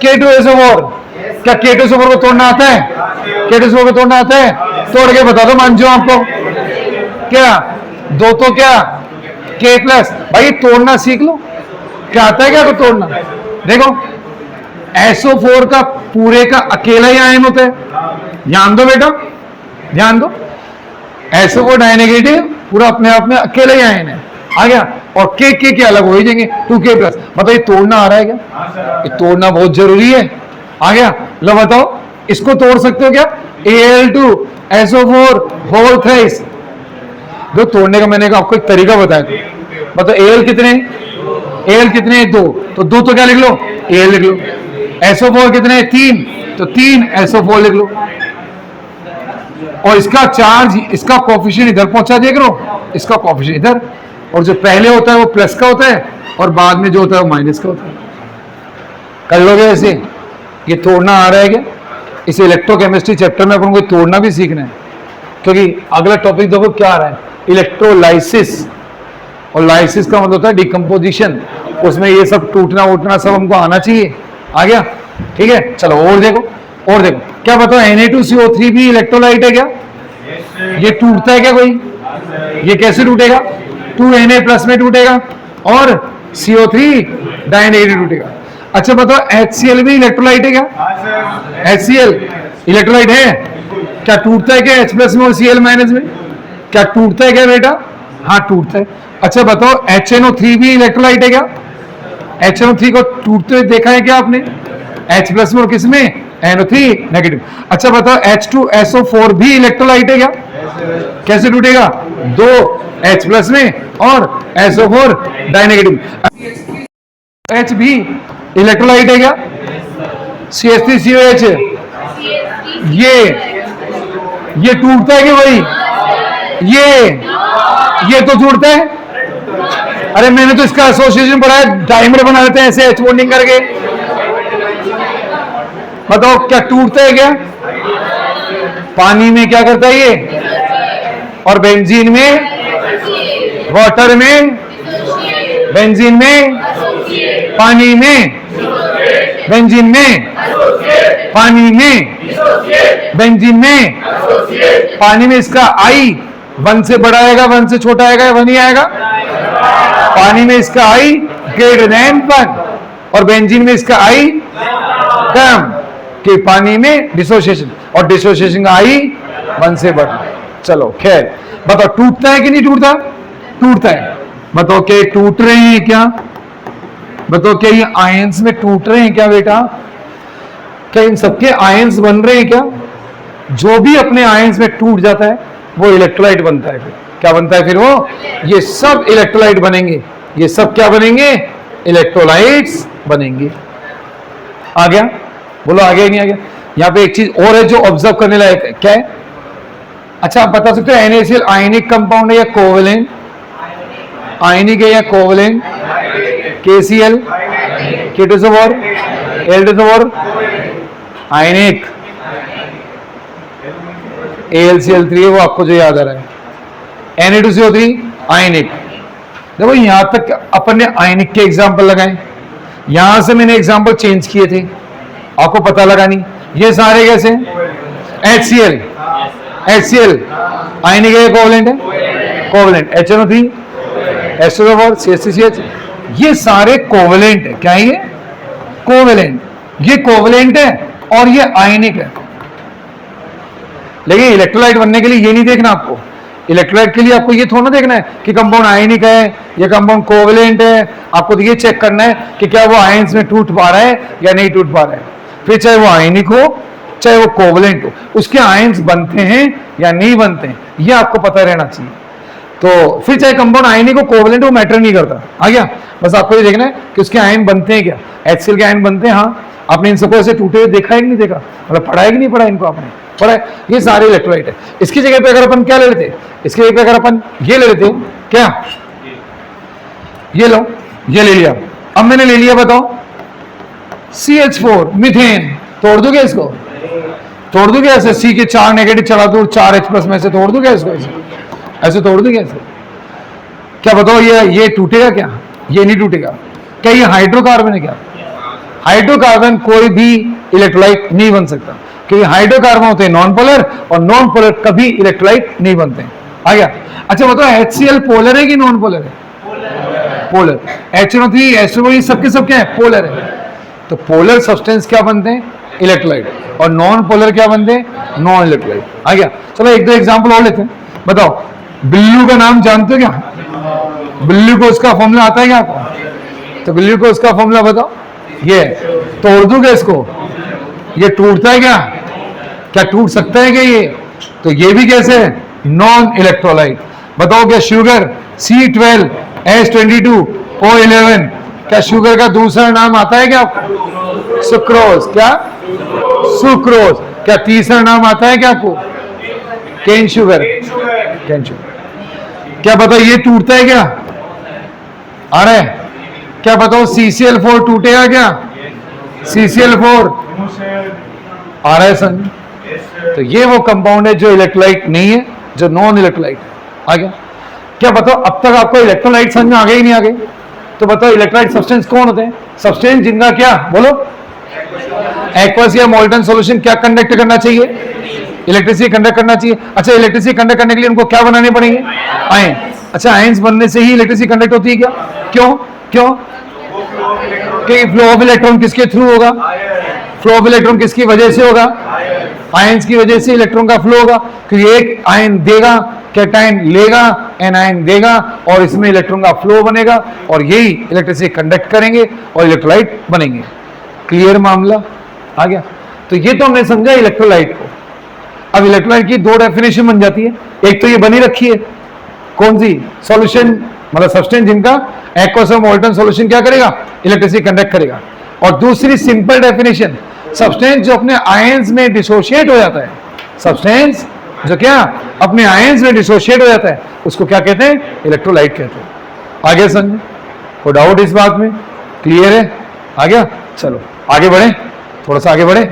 K2SO4 क्या K2SO4 को तोड़ना आता है? K2SO4 को तोड़ना आता है? तोड़ के बता दो, मान जाओ आपको। क्या दो तो क्या K प्लस, भाई तोड़ना सीख लो। क्या आता है क्या तो तोड़ना? देखो SO4 का पूरे का अकेला ही आयन होता है। ध्यान दो बेटा, ध्यान दो। SO4 डाइनेगेटिव पूरा अपने आप में अकेला ही आयन है। आ गया। और के अलग हो ही जाएंगे 2K प्लस। बताओ ये तोड़ना आ रहा है क्या? ये तोड़ना बहुत जरूरी है। आ गया। लो बताओ इसको तोड़ सकते हो क्या? Al2SO4 whole thrice. जो तोड़ने का मैंने आपको एक तरीका बताया था। बताओ Al कितने? Al कितने? 2। तो 2 तो क्या लिख लो? Al लिख लो। SO4 कितने? 3। तो 3 SO4 लिख लो। और इसका चार्ज, इसका कोफिशिएंट इधर पहुंचा दिया करो, इसका कोफिशिएंट इधर। और जो पहले होता है वो प्लस का होता है और बाद में जो होता है वो माइनस का होता है। कर लोगे ऐसे? ये तोड़ना आ रहा है क्या? इस इलेक्ट्रोकेमिस्ट्री चैप्टर में अपन को तोड़ना भी सीखना है, क्योंकि अगला टॉपिक देखो क्या आ रहा है, इलेक्ट्रोलाइसिस। और लाइसिस का मतलब होता है डिकम्पोजिशन। उसमें ये सब टूटना वूटना सब हमको आना चाहिए। आ गया? ठीक है। चलो और देखो, और देखो क्या बताओ Na2CO3 भी इलेक्ट्रोलाइट है क्या? ये टूटता है क्या कोई? ये कैसे टूटेगा? 2Na प्लस में टूटेगा और CO3 डाइनेगेटिव टूटेगा। अच्छा बताओ HCl भी इलेक्ट्रोलाइट है क्या? HCl इलेक्ट्रोलाइट है क्या? टूटता है क्या H प्लस में और Cl माइनस में? क्या टूटता है क्या बेटा? हाँ टूटता है। अच्छा बताओ HNO3 भी इलेक्ट्रोलाइट है क्या? HNO3 को टूटते हुए देखा है क्या आपने? H प्लस में और किस में? NO3 negative. अच्छा बताओ H2SO4 भी इलेक्ट्रोलाइट है क्या? कैसे टूटेगा? दो H प्लस में और SO4 डाइनेगेटिव। H भी इलेक्ट्रोलाइट है क्या? CH3COH ये टूटता है क्या भाई? ये तो टूटता है। अरे मैंने तो इसका एसोसिएशन पढ़ा है, डाइमर बना देते हैं ऐसे H बॉन्डिंग करके। बताओ क्या टूटता है क्या? पानी में क्या करता है ये? और बेंजीन में, वाटर में, बेंजीन में, पानी में, बेंजीन में, पानी में, बेंजीन में, पानी में इसका I 1 से बड़ा आएगा 1 से छोटा आएगा या 1 ही आएगा? पानी में इसका I ग्रेटर देन 1 और बेंजीन में इसका I कम, कि पानी में डिसोसिएशन और डिसोसिएशन का I 1 से बड़ा। चलो खैर बताओ टूटता है कि नहीं टूटता? टूटता है। बताओ क्या टूट रहे हैं क्या? बताओ क्या ये आयंस में टूट रहे हैं क्या बेटा? क्या इन सबके आयंस बन रहे हैं क्या? जो भी अपने आयंस में टूट जाता है वो इलेक्ट्रोलाइट बनता है। फिर क्या बनता है? फिर वो ये सब इलेक्ट्रोलाइट बनेंगे। ये सब क्या बनेंगे? इलेक्ट्रोलाइट्स बनेंगे। आ गया? बोलो आ गया नहीं आ गया? यहां पे एक चीज और है जो ऑब्जर्व करने लायक है। क्या है? अच्छा आप बता सकते हो NaCl आयनिक कंपाउंड है या कोवेलेंट? आयनिक है या कोवेलेंट? KCl K2SO4 Al2SO4 आयनिक, AlCl3 है वो आपको जो याद आ रहा है। Na2CO3 आयनिक। देखो यहां तक अपन ने आयनिक के एग्जाम्पल लगाए, यहां से मैंने एग्जाम्पल चेंज किए थे, आपको पता लगा नहीं। ये सारे कैसे? HCl आयनिक है कोवेलेंट है? कोवेलेंट। HNO3 H2SO4 CH3CH ये सारे कोवेलेंट है। क्या है ये? कोवेलेंट। ये कोवेलेंट है और ये आयनिक है। लेकिन इलेक्ट्रोलाइट बनने के लिए ये नहीं देखना आपको। इलेक्ट्रोलाइट के लिए आपको ये थोड़ा ना देखना है कि कंपाउंड आयनिक है या कंपाउंड कोवेलेंट है। आपको तो ये चेक करना है कि क्या वो आयंस में टूट पा रहा है या नहीं टूट पा रहा है। फिर चाहे वो आयनिक हो चाहे वो कोवेलेंट हो, उसके आयंस बनते हैं या नहीं बनते हैं ये आपको पता रहना चाहिए। तो फिर चाहे कंपाउंड आयनिक हो कोवेलेंट हो, मैटर नहीं करता। आ गया? बस आपको ये देखना है कि उसके आयन बनते हैं क्या। HCl के आयन बनते हैं। हाँ आपने इन सबको ऐसे टूटे हुए देखा है कि नहीं देखा? मतलब पढ़ा है कि नहीं पढ़ा इनको आपने? पढ़ा है। ये सारे इलेक्ट्रोलाइट है। इसकी जगह पे अगर अपन क्या ले लेते? इसकी जगह पे अगर अपन ये ले लेते क्या? ये लो, ये ले लिया। अब मैंने ले लिया, बताओ CH4 मीथेन। तोड़ दूं क्या इसको? तोड़ दूं क्या ऐसे? C के 4 नेगेटिव चला दूं 4 H प्लस में से तोड़ दूं क्या इसको? ऐसे तोड़ दूं क्या ऐसे? क्या बताओ ये टूटेगा क्या? ये नहीं टूटेगा। क्या ये हाइड्रोकार्बन है क्या? हाइड्रोकार्बन कोई भी इलेक्ट्रोलाइट नहीं बन सकता, क्योंकि हाइड्रोकार्बन होते हैं नॉन पोलर और नॉन पोलर कभी इलेक्ट्रोलाइट नहीं बनते हैं। आ गया? अच्छा बताओ HCl पोलर है कि नॉन पोलर है? पोलर। HNO3 H2O ये सबके सब क्या है? पोलर है। तो पोलर सब्सटेंस क्या बनते हैं? इलेक्ट्रोलाइट। और नॉन पोलर क्या बनते हैं? Non electrolyte. आ गया? चलो एक दो एग्जांपल और लेते हैं। बताओ बिल्लू का नाम जानते हो क्या? बिल्लू को उसका फॉर्मूला आता है क्या आपको? तो बिल्लू को उसका फॉर्मूला बताओ। ये तोड़ दूंगा इसको, ये टूटता है क्या? क्या टूट सकता है क्या ये? तो ये भी कैसे है? Non electrolyte. बताओ क्या शुगर C12H22O11 क्या शुगर का दूसरा नाम आता है क्या आपको? सुक्रोज। क्या? सुक्रोज। क्या तीसरा नाम आता है क्या आपको? Cane sugar. Cane sugar. क्या बताओ ये टूटता है क्या? आ रहा है? क्या बताओ CCl4 टूटेगा क्या? CCl4 आ रहा है सन। तो ये वो कंपाउंड है जो इलेक्ट्रोलाइट नहीं है, जो नॉन इलेक्ट्रोलाइट। आ गया? क्या बताओ अब तक आपको इलेक्ट्रोलाइट समझ में आ गए कि नहीं आ गए? तो बताओ इलेक्ट्रोलाइट सब्सटेंस कौन होते हैं? सब्सटेंस जिनका क्या बोलो एक्वस या मोल्टन सॉल्यूशन क्या कंडक्ट करना चाहिए? इलेक्ट्रिसिटी कंडक्ट करना चाहिए। अच्छा इलेक्ट्रिसिटी कंडक्ट करने के लिए उनको क्या बनाने पड़ेंगे? आयन। अच्छा आयंस बनने से ही इलेक्ट्रिसिटी कंडक्ट होती है क्या? क्यों? क्यों? कि फ्लो ऑफ इलेक्ट्रॉन किसके थ्रू होगा? फ्लो ऑफ इलेक्ट्रॉन किसकी वजह से होगा? आयंस की वजह से इलेक्ट्रॉन का फ्लो होगा, क्योंकि एक आयन देगा, कैटायन लेगा, एनायन देगा, और इसमें इलेक्ट्रॉन का फ्लो बनेगा, और यही इलेक्ट्रिसिटी कंडक्ट करेंगे और इलेक्ट्रोलाइट बनेंगे। क्लियर मामला आ गया? तो ये तो हमने समझा इलेक्ट्रोलाइट को। अब इलेक्ट्रोलाइट की दो डेफिनेशन बन जाती है। एक तो ये बनी रखी है, कौन सी? सॉल्यूशन, मतलब सब्सटेंस जिनका एक्वस और मोल्टन सॉल्यूशन क्या करेगा? इलेक्ट्रिसिटी कंडक्ट करेगा। और दूसरी सिंपल डेफिनेशन, सब्सटेंस जो अपने आयंस में डिसोशिएट हो जाता है, सब्सटेंस जो क्या अपने आयंस में डिसोशिएट हो जाता है, उसको क्या कहते हैं? इलेक्ट्रोलाइट कहते हैं। आगे समझे? कोई डाउट इस बात में? क्लियर है? आ गया? चलो आगे बढ़े, थोड़ा सा आगे बढ़े।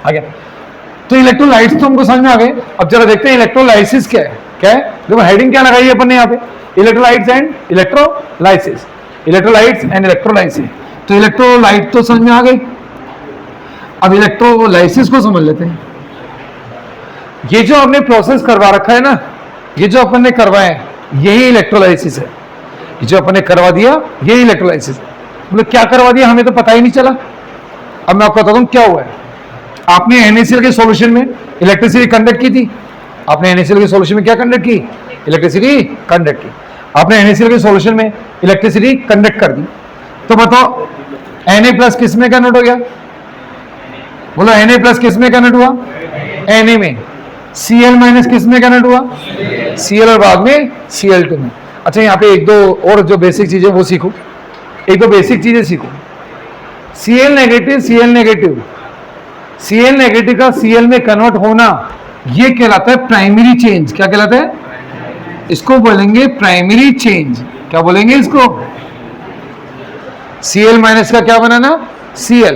आ गया? तो इलेक्ट्रोलाइट्स तो हमको समझ में आ गए। अब जरा देखते हैं इलेक्ट्रोलाइसिस क्या है। क्या है? देखो हेडिंग क्या लगाई है अपन ने यहाँ पे, electrolytes and electrolysis. Electrolytes and electrolysis. तो इलेक्ट्रोलाइट तो समझ में आ गई। अब इलेक्ट्रोलाइसिस को समझ लेते हैं। ये जो आपने प्रोसेस करवा रखा है ना, ये जो अपन ने करवाया है, यही इलेक्ट्रोलाइसिस है। ये जो अपन ने करवा दिया, यही इलेक्ट्रोलाइसिस है। मतलब क्या करवा दिया हमें तो पता ही नहीं चला। अब मैं आपको बताता हूँ क्या हुआ है। आपने NaCl के सॉल्यूशन में इलेक्ट्रिसिटी कंडक्ट की थी। आपने NaCl के सॉल्यूशन में क्या कंडक्ट की? इलेक्ट्रिसिटी कंडक्ट की। आपने NaCl के सॉल्यूशन में इलेक्ट्रिसिटी कंडक्ट कर दी। तो बताओ Na+ किस में कन्वर्ट हो गया? बोलो Na+ किस में कन्वर्ट हुआ? Na में। Cl- किस में कन्वर्ट हुआ? Cl और बाद में Cl2 में। अच्छा यहाँ पे एक दो और जो बेसिक चीजें वो सीखो, एक दो बेसिक चीजें सीखो। Cl नेगेटिव का Cl में कन्वर्ट होना, ये कहलाता है प्राइमरी चेंज। क्या कहलाता है? इसको बोलेंगे प्राइमरी चेंज। क्या बोलेंगे इसको? Cl- का क्या बनाना? Cl।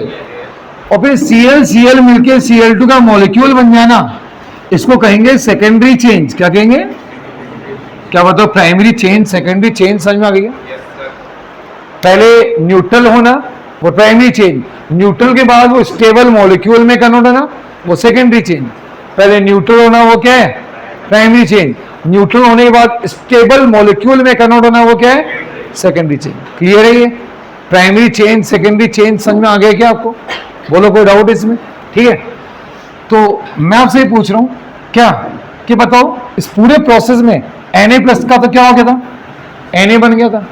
और फिर Cl मिलके Cl2 का मॉलिक्यूल बन जाना, इसको कहेंगे सेकेंडरी चेंज। क्या कहेंगे? क्या बताओ? Primary change, secondary change. समझ में आ गई? पहले न्यूट्रल होना वो प्राइमरी चेंज, न्यूट्रल के बाद वो स्टेबल मॉलिक्यूल में कन्वर्ट होना वो सेकेंडरी चेंज। पहले न्यूट्रल होना वो क्या है? Primary change. न्यूट्रल होने के बाद स्टेबल मॉलिक्यूल में कन्वर्ट होना वो क्या है? Secondary change. क्लियर है? ये प्राइमरी चेंज, सेकेंडरी चेंज समझ में आ गया क्या आपको? बोलो कोई डाउट इसमें? ठीक है। तो मैं आपसे ये पूछ रहा हूं क्या कि बताओ इस पूरे प्रोसेस में Na+ का तो क्या हो गया था? Na बन गया था।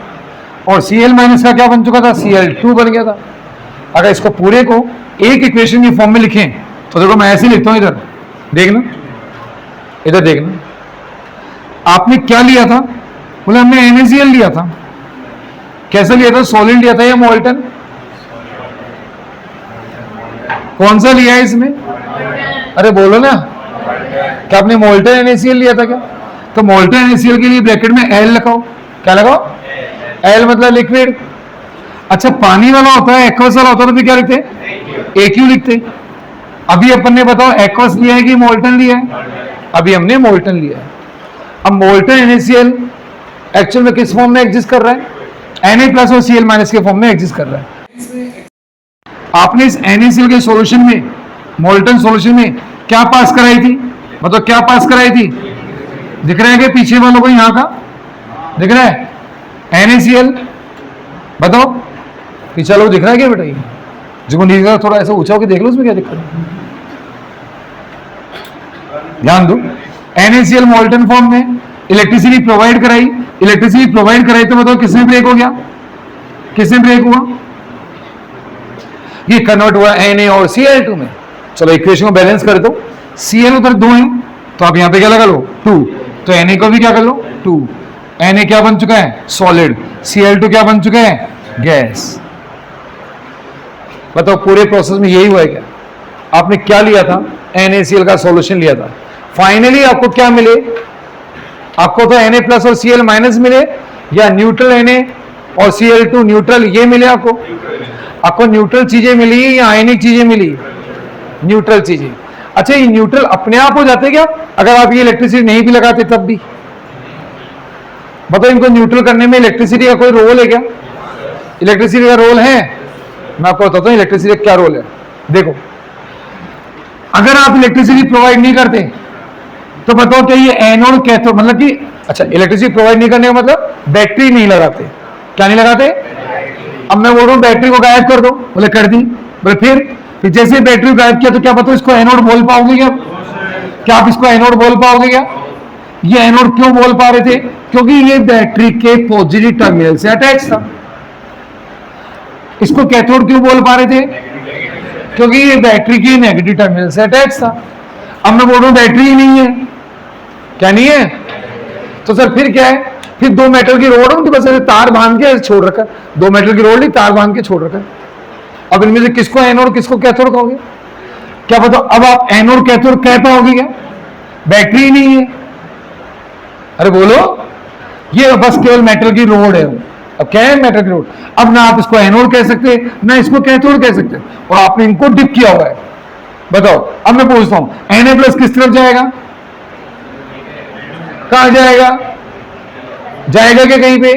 और Cl- का क्या बन चुका था? Cl2 बन गया था। अगर इसको पूरे को एक इक्वेशन की फॉर्म में लिखें तो देखो मैं ऐसे ही लिखता हूं। इधर देखना, इधर देखना। आपने क्या लिया था? बोले हमने NaCl लिया था। कैसे लिया था? सॉलिड लिया था या मोल्टन? कौन सा लिया है इसमें? अरे बोलो ना, क्या आपने मोल्टन NaCl लिया था क्या? तो मोल्टन NaCl के लिए ब्रैकेट में L लगाओ। क्या लगाओ? L मतलब लिक्विड। अच्छा पानी वाला होता है, एक्वस वाला होता है, तो फिर क्या लिखते हैं? AQ लिखते हैं। अभी अपन ने बताओ एक्वस लिया है कि मोल्टन लिया है? अभी हमने मोल्टन लिया है। अब मोल्टन NaCl एक्चुअल में किस फॉर्म में एग्जिस्ट कर रहा है? Na+ और Cl- के फॉर्म में एग्जिस्ट कर रहा है। आपने इस NaCl के सॉल्यूशन में, मोल्टन सॉल्यूशन में क्या पास कराई थी? मतलब क्या पास कराई थी? दिख रहा है कि पीछे वालों को यहां का दिख रहा है? NaCl बताओ पीछे वालों को दिख रहा है क्या बेटा? ये जो नहीं दिख रहा थोड़ा ऐसा ऊंचा होकर देख लो, उसमें क्या दिक्कत है? ध्यान दो। NaCl मोल्टन फॉर्म में इलेक्ट्रिसिटी प्रोवाइड कराई। इलेक्ट्रिसिटी प्रोवाइड कराई तो बताओ किसमें ब्रेक हो गया? किसमें ब्रेक हुआ? ये कन्वर्ट हुआ Na और Cl2 में। चलो इक्वेशन को बैलेंस कर दो। Cl उधर 2 है तो आप यहां पे क्या लगा लो? 2। तो Na को भी क्या कर लो? 2। Na क्या बन चुका है? सॉलिड। Cl2 क्या बन चुका है? गैस। बताओ पूरे प्रोसेस में यही हुआ है क्या? आपने क्या लिया था? NaCl का सॉल्यूशन लिया था। फाइनली आपको क्या मिले? आपको तो Na+ और Cl- मिले, या न्यूट्रल Na और Cl2 न्यूट्रल ये मिले आपको? आपको न्यूट्रल चीजें मिली या आयनिक चीजें मिली? न्यूट्रल चीजें। अच्छा ये न्यूट्रल अपने आप हो जाते क्या अगर आप ये इलेक्ट्रिसिटी नहीं भी लगाते तब भी? बताओ इनको न्यूट्रल करने में इलेक्ट्रिसिटी का कोई रोल है क्या? इलेक्ट्रिसिटी का रोल है। मैं आपको बताता हूं इलेक्ट्रिसिटी का क्या रोल है। देखो अगर आप इलेक्ट्रिसिटी प्रोवाइड नहीं करते तो बताओ क्या ये एनोड कैथोड, मतलब कि अच्छा इलेक्ट्रिसिटी प्रोवाइड नहीं करने का मतलब बैटरी नहीं लगाते। क्या नहीं लगाते? अब मैं बोल रहा हूं बैटरी को गायब कर दो, बोले कर दी। बोले फिर जैसे बैटरी को गायब किया तो क्या पता इसको एनोड बोल पाओगे क्या? क्या आप इसको एनोड बोल पाओगे क्या? ये एनोड क्यों बोल पा रहे थे? क्योंकि ये बैटरी के पॉजिटिव टर्मिनल से अटैच था। इसको कैथोड क्यों बोल पा रहे थे? क्योंकि ये बैटरी की नेगेटिव टर्मिनल से अटैच था। अब मैं बोल रहा हूं बैटरी ही नहीं है, क्या नहीं है? तो सर फिर क्या है? फिर दो मेटल की रोड उनके बस ऐसे तार बांध के छोड़ रखा, दो मेटल की रोड नहीं तार बांध के छोड़ रखा। अब इनमें से किसको एनोड किसको कैथोड कहोगे? क्या पता अब आप एनोड कैथोड कह पाओगे क्या? बैटरी ही नहीं है। अरे बोलो, ये बस केवल मेटल की रोड है। अब क्या है? मेटल की रोड। अब ना आप इसको एनोड कह सकते ना इसको कैथोड कह सकते, और आपने इनको डिप किया हुआ है। बताओ, अब मैं पूछता हूं Na+ किस तरफ जाएगा? कहां जाएगा? जाएगा क्या कहीं पे?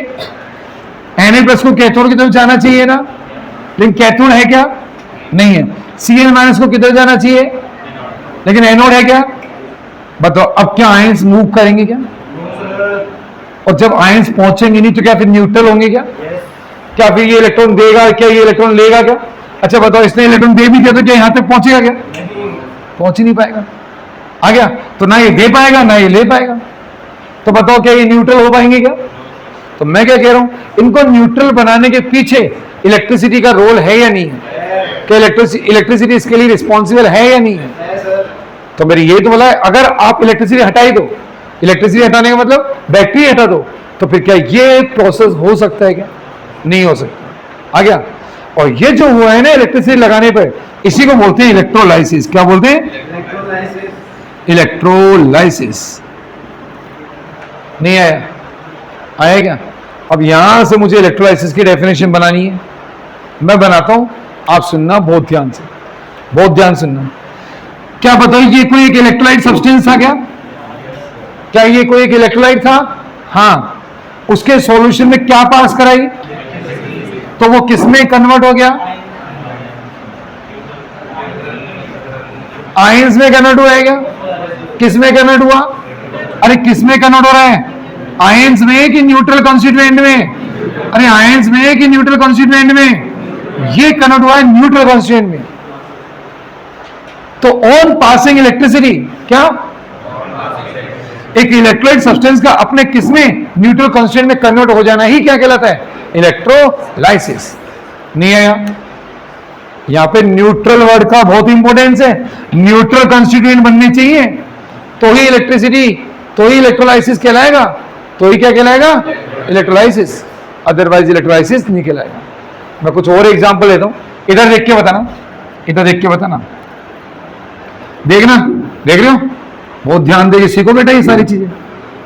Na+ को कैथोड की तरफ जाना चाहिए ना, लेकिन कैथोड है क्या? नहीं है। Cl- को किधर जाना चाहिए? लेकिन एनोड है क्या? बताओ, अब क्या आयंस मूव करेंगे क्या? और जब आयंस पहुंचेंगे नहीं तो क्या फिर न्यूट्रल होंगे क्या? क्या फिर ये इलेक्ट्रॉन देगा क्या, ये इलेक्ट्रॉन लेगा क्या? अच्छा बताओ, इसने इलेक्ट्रॉन दे भी दिया तो क्या यहां तक पहुंचेगा क्या? पहुंच ही नहीं पाएगा। आ गया? तो ना ये दे पाएगा ना ये ले पाएगा। तो बताओ क्या ये न्यूट्रल हो पाएंगे क्या? तो मैं क्या कह रहा हूं, इनको न्यूट्रल बनाने के पीछे इलेक्ट्रिसिटी का रोल है या नहीं है? क्या इलेक्ट्रिसिटी इसके लिए रिस्पॉन्सिबल है या नहीं है? तो मेरी ये तो बोला है, अगर आप इलेक्ट्रिसिटी हटाई दो, इलेक्ट्रिसिटी हटाने का मतलब बैटरी हटा दो, तो फिर क्या ये प्रोसेस हो सकता है क्या? नहीं हो सकता। आ गया? और ये जो हुआ है ना इलेक्ट्रिसिटी लगाने पर, इसी को बोलते हैं इलेक्ट्रोलाइसिस। क्या बोलते हैं? इलेक्ट्रोलाइसिस। नहीं आया? आया क्या? अब यहां से मुझे इलेक्ट्रोलाइसिस की डेफिनेशन बनानी है। मैं बनाता हूं, आप सुनना बहुत ध्यान से, बहुत ध्यान सुनना। क्या बताओ, ये कोई एक इलेक्ट्रोलाइट सब्सटेंस था क्या? क्या ये कोई एक इलेक्ट्रोलाइट था? हाँ। उसके सॉल्यूशन में क्या पास कराई? तो वो किसमें कन्वर्ट हो गया? आयंस में कन्वर्ट हुआ है क्या? किसमें कन्वर्ट हुआ? अरे किसमें कन्वर्ट हो रहा है? आयंस में कि न्यूट्रल कॉन्स्टिट्यूएंट में? अरे आयंस में कि न्यूट्रल कॉन्स्टिट्यूएंट में? ये कन्वर्ट हुआ है न्यूट्रल कॉन्स्टिट्यूएंट में। तो ऑन पासिंग इलेक्ट्रिसिटी, क्या एक इलेक्ट्रोलाइट सब्सटेंस का अपने किसमें? न्यूट्रल कॉन्स्टिट्यूएंट में कन्वर्ट हो जाना ही क्या कहलाता है? इलेक्ट्रोलाइसिस। नहीं आया? यहां पे न्यूट्रल वर्ड का बहुत इंपॉर्टेंस है। न्यूट्रल कॉन्स्टिट्यूएंट बनने चाहिए तो ही इलेक्ट्रिसिटी, तो ही इलेक्ट्रोलाइसिस कहलाएगा। तो ही क्या कहलाएगा? इलेक्ट्रोलाइसिस। अदरवाइज इलेक्ट्रोलाइसिस नहीं कहलाएगा। मैं कुछ और एग्जांपल देता हूं, इधर देख के बताना, इधर देख के बताना। देखना, देख रहे हो? बहुत ध्यान देके सीखो बेटा ये सारी चीजें,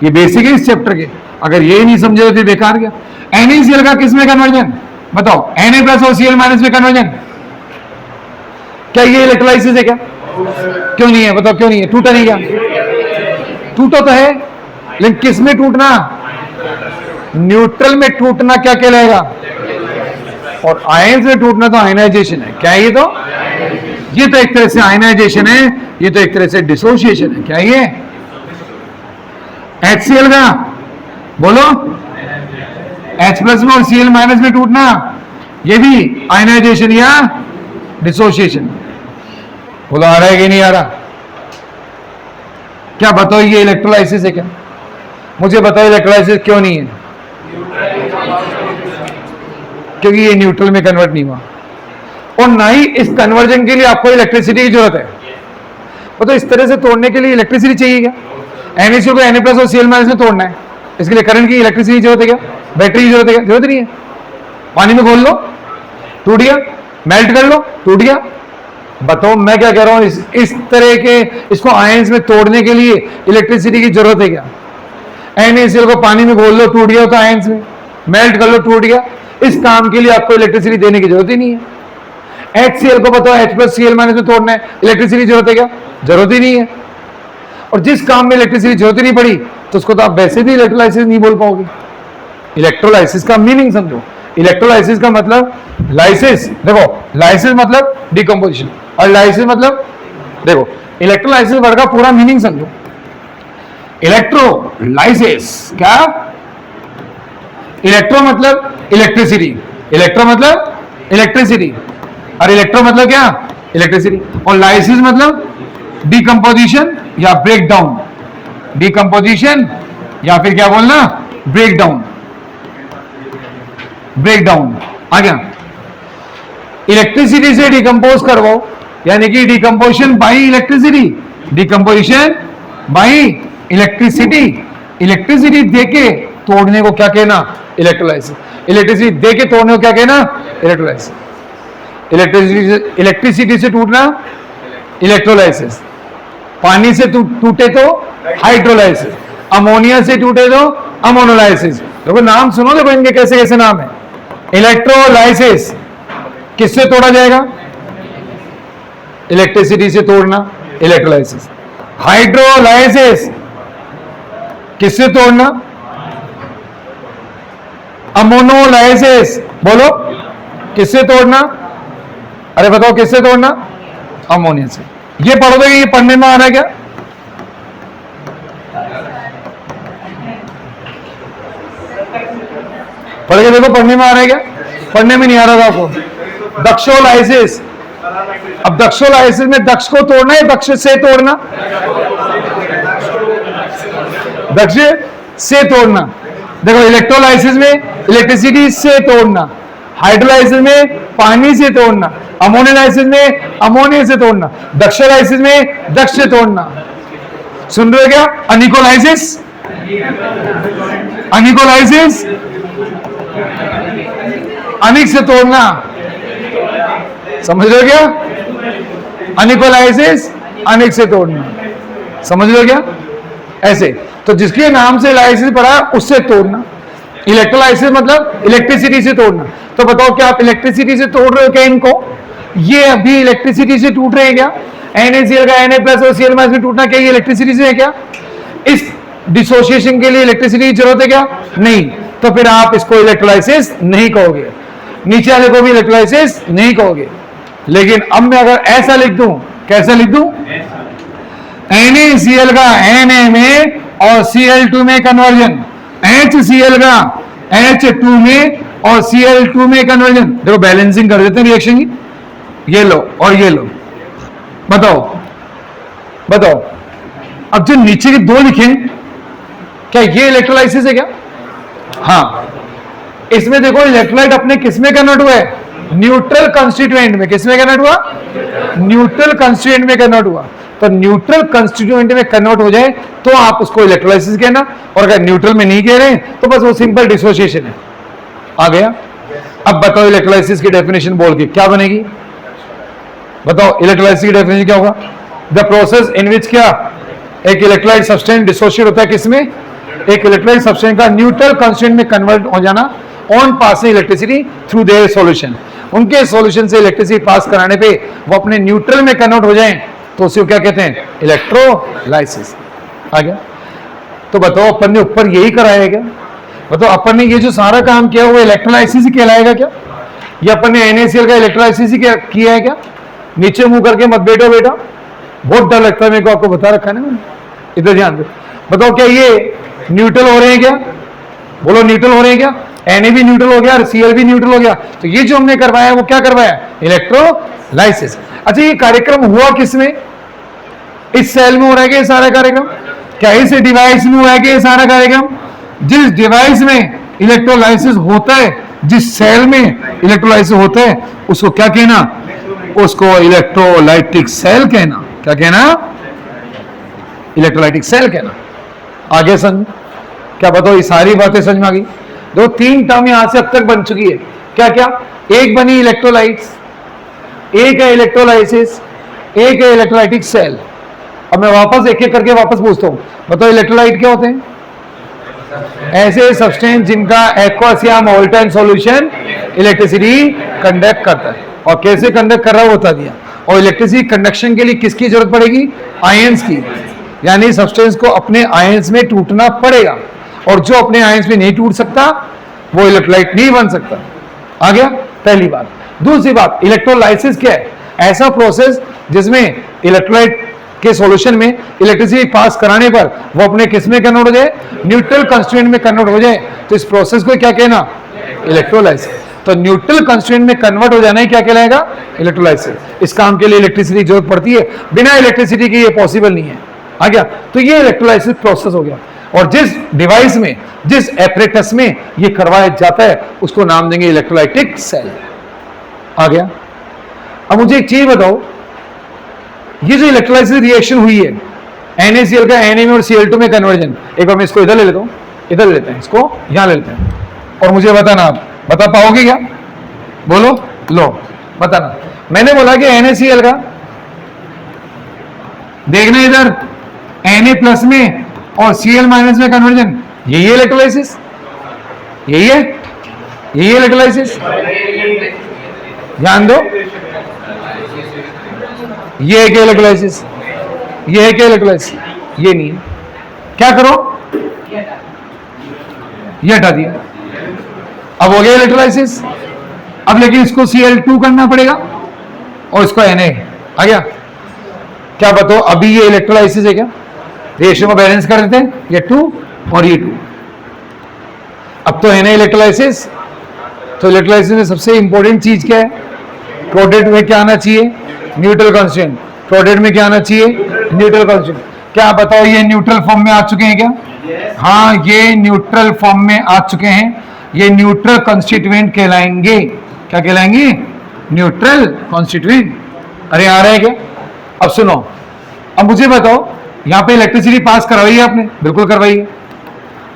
ये बेसिक है इस चैप्टर के। अगर ये नहीं समझे तो फिर बेकार गया। NaCl का किसमें कन्वर्जन? बताओ, Na+ और Cl- में कन्वर्जन। क्या ये इलेक्ट्रोलाइसिस है क्या? क्यों नहीं है? बताओ क्यों नहीं है? टूटा नहीं क्या? टूटा तो है, लेकिन किस में टूटना? न्यूट्रल में टूटना क्या कहलाएगा? और आयंस में टूटना तो आयनाइजेशन है। क्या ये तो एक तरह से आयनाइजेशन है, ये तो एक तरह से डिसोसिएशन है। क्या ये? HCl का बोलो, H+ में और Cl- में टूटना, ये भी आयनाइजेशन या डिसोसिएशन। बोलो आ रहा है कि नहीं आ रहा? क्या बताओ, ये इलेक्ट्रोलाइसिस है क्या? मुझे बताओ इलेक्ट्रोलाइसिस क्यों नहीं है? क्योंकि ये न्यूट्रल में कन्वर्ट नहीं हुआ, और ना ही इस कन्वर्जन के लिए आपको इलेक्ट्रिसिटी की जरूरत है। तो इस तरह से तोड़ने के लिए इलेक्ट्रिसिटी चाहिए क्या? NaCl को Na+ और Cl- में तोड़ना है, इसके लिए करंट की इलेक्ट्रिसिटी की जरूरत है क्या? बैटरी की जरूरत है क्या? जरूरत नहीं है। पानी में घोल लो, टूट गया, मेल्ट कर लो, टूट गया। बताओ मैं क्या कह रहा हूं, इस तरह के इसको आयंस में तोड़ने के लिए इलेक्ट्रिसिटी की जरूरत है क्या? NaCl को पानी में घोल लो, टूट गया तो आयंस में, मेल्ट कर लो, टूट गया। इस काम के लिए आपको इलेक्ट्रिसिटी देने की जरूरत ही नहीं है। HCl को बताओ H+ Cl- में तोड़ना है, इलेक्ट्रिसिटी जरूरत है क्या? जरूरत ही नहीं है। और जिस काम में इलेक्ट्रिसिटी जरूरत ही नहीं पड़ी तो उसको तो आप वैसे भी इलेक्ट्रोलाइसिस नहीं बोल पाओगे। इलेक्ट्रोलाइसिस का मीनिंग समझो। इलेक्ट्रोलाइसिस का मतलब, लाइसिस देखो, लाइसिस मतलब डिकम्पोजिशन, और लाइसिस मतलब, देखो इलेक्ट्रोलाइसिस वर्ड का पूरा मीनिंग समझो। इलेक्ट्रोलाइसिस क्या? इलेक्ट्रो मतलब इलेक्ट्रिसिटी, इलेक्ट्रो मतलब इलेक्ट्रिसिटी, और इलेक्ट्रो मतलब क्या, इलेक्ट्रिसिटी, और लाइसिस मतलब डिकम्पोजिशन या ब्रेक डाउन, डिकम्पोजिशन या फिर क्या बोलना, ब्रेक डाउन, ब्रेक डाउन आ गया। इलेक्ट्रिसिटी से डिकम्पोज करवाओ, यानी कि decomposition by electricity, decomposition by electricity, electricity देके तोड़ने को क्या कहना, इलेक्ट्रोलाइसिस, इलेक्ट्रिसिटी देके तोड़ने को क्या कहना, इलेक्ट्रोलाइसिस, इलेक्ट्रिसिटी से टूटना इलेक्ट्रोलाइसिस, पानी से टूटे तो हाइड्रोलाइसिस, अमोनिया से टूटे तो अमोनोलाइसिस। देखो नाम सुनो, देखो इनके कैसे कैसे नाम है। इलेक्ट्रोलाइसिस किससे तोड़ा जाएगा, इलेक्ट्रिसिटी से तोड़ना, इलेक्ट्रोलाइसिस। हाइड्रोलाइसिस किससे तोड़ना, अमोनोलाइसिस, बोलो किससे तोड़ना, अरे बताओ किससे तोड़ना, अमोनिया से। ये पढ़ोगे, ये पढ़ने में आ रहा है क्या, पढ़ के देखो पढ़ने में आ रहा है क्या, पढ़ने में नहीं आ रहा था आपको। दक्षोलाइसिस, अब दक्षोलाइसिस में दक्ष को तोड़ना है, दक्ष से तोड़ना, दक्ष से तोड़ना। देखो इलेक्ट्रोलाइसिस में इलेक्ट्रिसिटी से तोड़ना, हाइड्रोलाइसिस में पानी से तोड़ना, अमोनियालाइसिस में अमोनिया से तोड़ना, दक्षोलाइसिस में दक्ष से तोड़ना। सुन रहे हो क्या, अनिकोलाइसिस, अनिकोलाइसिस अनिक से तोड़ना, समझ रहे हो क्या, अनिकोलाइसिस अनिक से तोड़ना, समझ रहे हो क्या, ऐसे। तो जिसके नाम से लाइसिस पड़ा उससे तोड़ना, इलेक्ट्रोलाइसिस मतलब इलेक्ट्रिसिटी से तोड़ना। तो बताओ क्या आप इलेक्ट्रिसिटी से तोड़ रहे हो क्या इनको, ये अभी इलेक्ट्रिसिटी से टूट रहे हैं क्या, NaCl का Na+ और Cl- में टूटना क्या ये इलेक्ट्रिसिटी से है क्या, इस डिसोसिएशन के लिए इलेक्ट्रिसिटी की जरूरत है क्या, नहीं। तो फिर आप इसको इलेक्ट्रोलाइसिस नहीं कहोगे, नीचे वाले को भी इलेक्ट्रोलाइसिस नहीं कहोगे। लेकिन अब मैं अगर ऐसा लिख दूं, कैसा लिख दूं, NaCl का Na में और Cl2 में कन्वर्जन, HCl का H2 में और Cl2 में कन्वर्जन। देखो बैलेंसिंग कर देते हैं रिएक्शन की, ये लो और ये लो, बताओ बताओ। अब जो नीचे के दो लिखे क्या ये इलेक्ट्रोलाइसिस है क्या, हाँ। इसमें देखो इलेक्ट्रोलाइट अपने किसमें कन्वर्ट हुआ है, न्यूट्रल कंस्टिट्यूएंट में। किसमें कन्वर्ट हुआ, न्यूट्रल कंस्टिट्यूएंट में कन्वर्ट हुआ। तो न्यूट्रल कंस्टिट्यूएंट में कन्वर्ट हो जाए तो आप उसको इलेक्ट्रोलाइसिस कहना, और अगर न्यूट्रल में नहीं कह रहे तो बस वो सिंपल डिसोसिएशन है। आ गया। अब बताओ इलेक्ट्रोलाइसिस की डेफिनेशन बोल के क्या बनेगी, बताओ इलेक्ट्रोलाइसिस की डेफिनेशन क्या होगा, द प्रोसेस इन विच क्या एक इलेक्ट्रोलाइट सब्सटेंस डिसोशिएट होता है, किसमें, एक इलेक्ट्रोलाइट सब्सटेंस का न्यूट्रल कंस्टिट्यूएंट में कन्वर्ट हो जाना on passing electricity through their solution. उनके सॉल्यूशन से इलेक्ट्रिसिटी पास कराने पे वो अपने न्यूट्रल में कन्वर्ट हो जाएं तो उसे क्या कहते हैं, इलेक्ट्रोलाइसिस। आ गया। तो बताओ अपन ने ऊपर यही कराया क्या, बताओ अपन ने ये जो सारा काम किया वो इलेक्ट्रोलाइसिस ही कहलाएगा क्या, ये अपन ने NaCl का इलेक्ट्रोलाइसिस ही किया है क्या। नीचे मुंह करके मत बैठो बेटा, बहुत डर लगता है मेरे को, आपको बता रखा है ना मैंने, इधर ध्यान दो। बताओ क्या ये न्यूट्रल हो रहे हैं क्या, बोलो न्यूट्रल हो रहे हैं क्या, Na भी न्यूट्रल हो गया और Cl भी न्यूट्रल हो गया। तो ये जो हमने करवाया वो क्या करवाया, इलेक्ट्रोलाइसिस। अच्छा ये कार्यक्रम हुआ किसमें, इस सेल में हो रहा है क्या सारा कार्यक्रम, क्या इस डिवाइस में हुआ है क्या सारा कार्यक्रम, जिस डिवाइस में इलेक्ट्रोलाइसिस होता है, जिस सेल में इलेक्ट्रोलाइसिस होता है उसको क्या कहना, उसको इलेक्ट्रोलाइटिक सेल कहना। क्या कहना, इलेक्ट्रोलाइटिक सेल कहना। आगे समझ, क्या बताओ ये सारी बातें समझ में आ गई। दो तीन टर्म यहां से अब तक बन चुकी है, क्या क्या, एक बनी इलेक्ट्रोलाइट्स, एक है इलेक्ट्रोलाइसिस, एक है इलेक्ट्रोलाइटिक सेल। अब मैं वापस एक एक करके वापस पूछता हूं, बताओ इलेक्ट्रोलाइट क्या होते हैं, ऐसे सब्सटेंस जिनका एक्वस या मोल्टन सॉल्यूशन इलेक्ट्रिसिटी कंडक्ट करता है, और कैसे कंडक्ट कर रहा है वो बता दिया। और इलेक्ट्रिसिटी कंडक्शन के लिए किसकी जरूरत पड़ेगी, आयंस की, यानी सब्सटेंस को अपने आयंस में टूटना पड़ेगा, और जो अपने आयंस में नहीं टूट सकता वो इलेक्ट्रोलाइट नहीं बन सकता। आ गया पहली बात। दूसरी बात, इलेक्ट्रोलाइसिस क्या है, ऐसा प्रोसेस जिसमें इलेक्ट्रोलाइट के सॉल्यूशन में इलेक्ट्रिसिटी पास कराने पर वो अपने किस में कन्वर्ट हो जाए, न्यूट्रल कंस्टिट्यूएंट में कन्वर्ट हो जाए। तो इस प्रोसेस को क्या कहना, इलेक्ट्रोलाइसिस। तो न्यूट्रल कंस्टिट्यूएंट में कन्वर्ट हो जाना ही क्या कहलाएगा? इलेक्ट्रोलाइसिस। इस काम के लिए इलेक्ट्रिसिटी की जरूरत पड़ती है, बिना इलेक्ट्रिसिटी के ये पॉसिबल नहीं है। आ गया? तो ये इलेक्ट्रोलाइसिस प्रोसेस हो गया। और जिस डिवाइस में, जिस एपरेटस में ये करवाया जाता है उसको नाम देंगे इलेक्ट्रोलाइटिक सेल। आ गया? अब मुझे एक चीज बताओ, ये जो इलेक्ट्रोलाइसिस रिएक्शन हुई है NaCl का Na में और Cl2 में कन्वर्जन, एक बार मैं इसको इधर ले लेता हूं, इधर लेते हैं, इसको यहां ले लेते हैं, और मुझे बताना, आप बता पाओगे क्या? बोलो, लो बताना। मैंने बोला कि NaCl का, देखना इधर, Na प्लस में और Cl माइनस में कन्वर्जन, यही है इलेक्ट्रोलाइसिस, यही है, यही इलेक्ट्रोलाइसिस। ध्यान दो, ये है क्या इलेक्ट्रोलाइसिस? ये है क्या इलेक्ट्रोलाइसिस? ये नहीं है। क्या करो? ये हटा दिया, अब हो गया इलेक्ट्रोलाइसिस। अब लेकिन इसको Cl2 करना पड़ेगा और इसको Na आ गया। क्या बताओ, अभी ये इलेक्ट्रोलाइसिस है क्या? रेशियो में बैलेंस कर देते हैं, ये 2 और ये 2। अब तो Na इलेक्ट्रोलाइसिस। तो इलेक्ट्रोलाइसिस में सबसे इंपॉर्टेंट चीज क्या है? प्रोडक्ट में क्या आना चाहिए? Neutral constant. प्रोडक्ट में क्या आना चाहिए? Neutral constant. क्या बताओ, ये न्यूट्रल फॉर्म में आ चुके हैं क्या? हाँ, ये न्यूट्रल फॉर्म में आ चुके हैं। ये न्यूट्रल कॉन्स्टिट्यूएंट कहलाएंगे। क्या कहलाएंगे? Neutral constituent. अरे आ रहा है क्या? अब सुनो, अब मुझे बताओ, यहां पे इलेक्ट्रिसिटी पास करवाई है आपने? बिल्कुल करवाई है।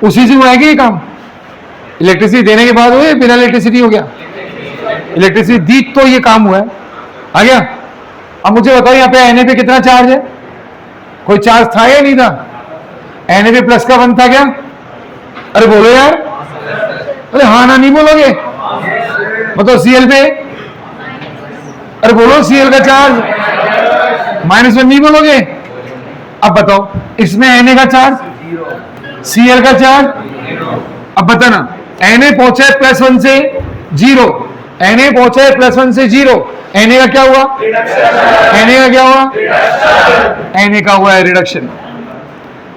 उसी से हुआ है कि ये काम? इलेक्ट्रिसिटी देने के बाद हुआ है, बिना इलेक्ट्रिसिटी हो गया? इलेक्ट्रिसिटी दी तो ये काम हुआ है। आ गया? अब मुझे बताओ, यहाँ पे Na पे कितना चार्ज है? कोई चार्ज था या नहीं था? Na पे प्लस का 1 था क्या? अरे बोलो यार, अरे हाँ ना नहीं बोलोगे? मतलब Cl पे, अरे बोलो, Cl का चार्ज -1 नहीं बोलोगे? अब बताओ, इसमें Na का चार्ज, Cl का चार्ज, अब बताना, Na पहुंचा है +1 से 0, Na पहुंचा है +1 से 0, Na का क्या हुआ? Na का क्या हुआ? Na का हुआ है रिडक्शन।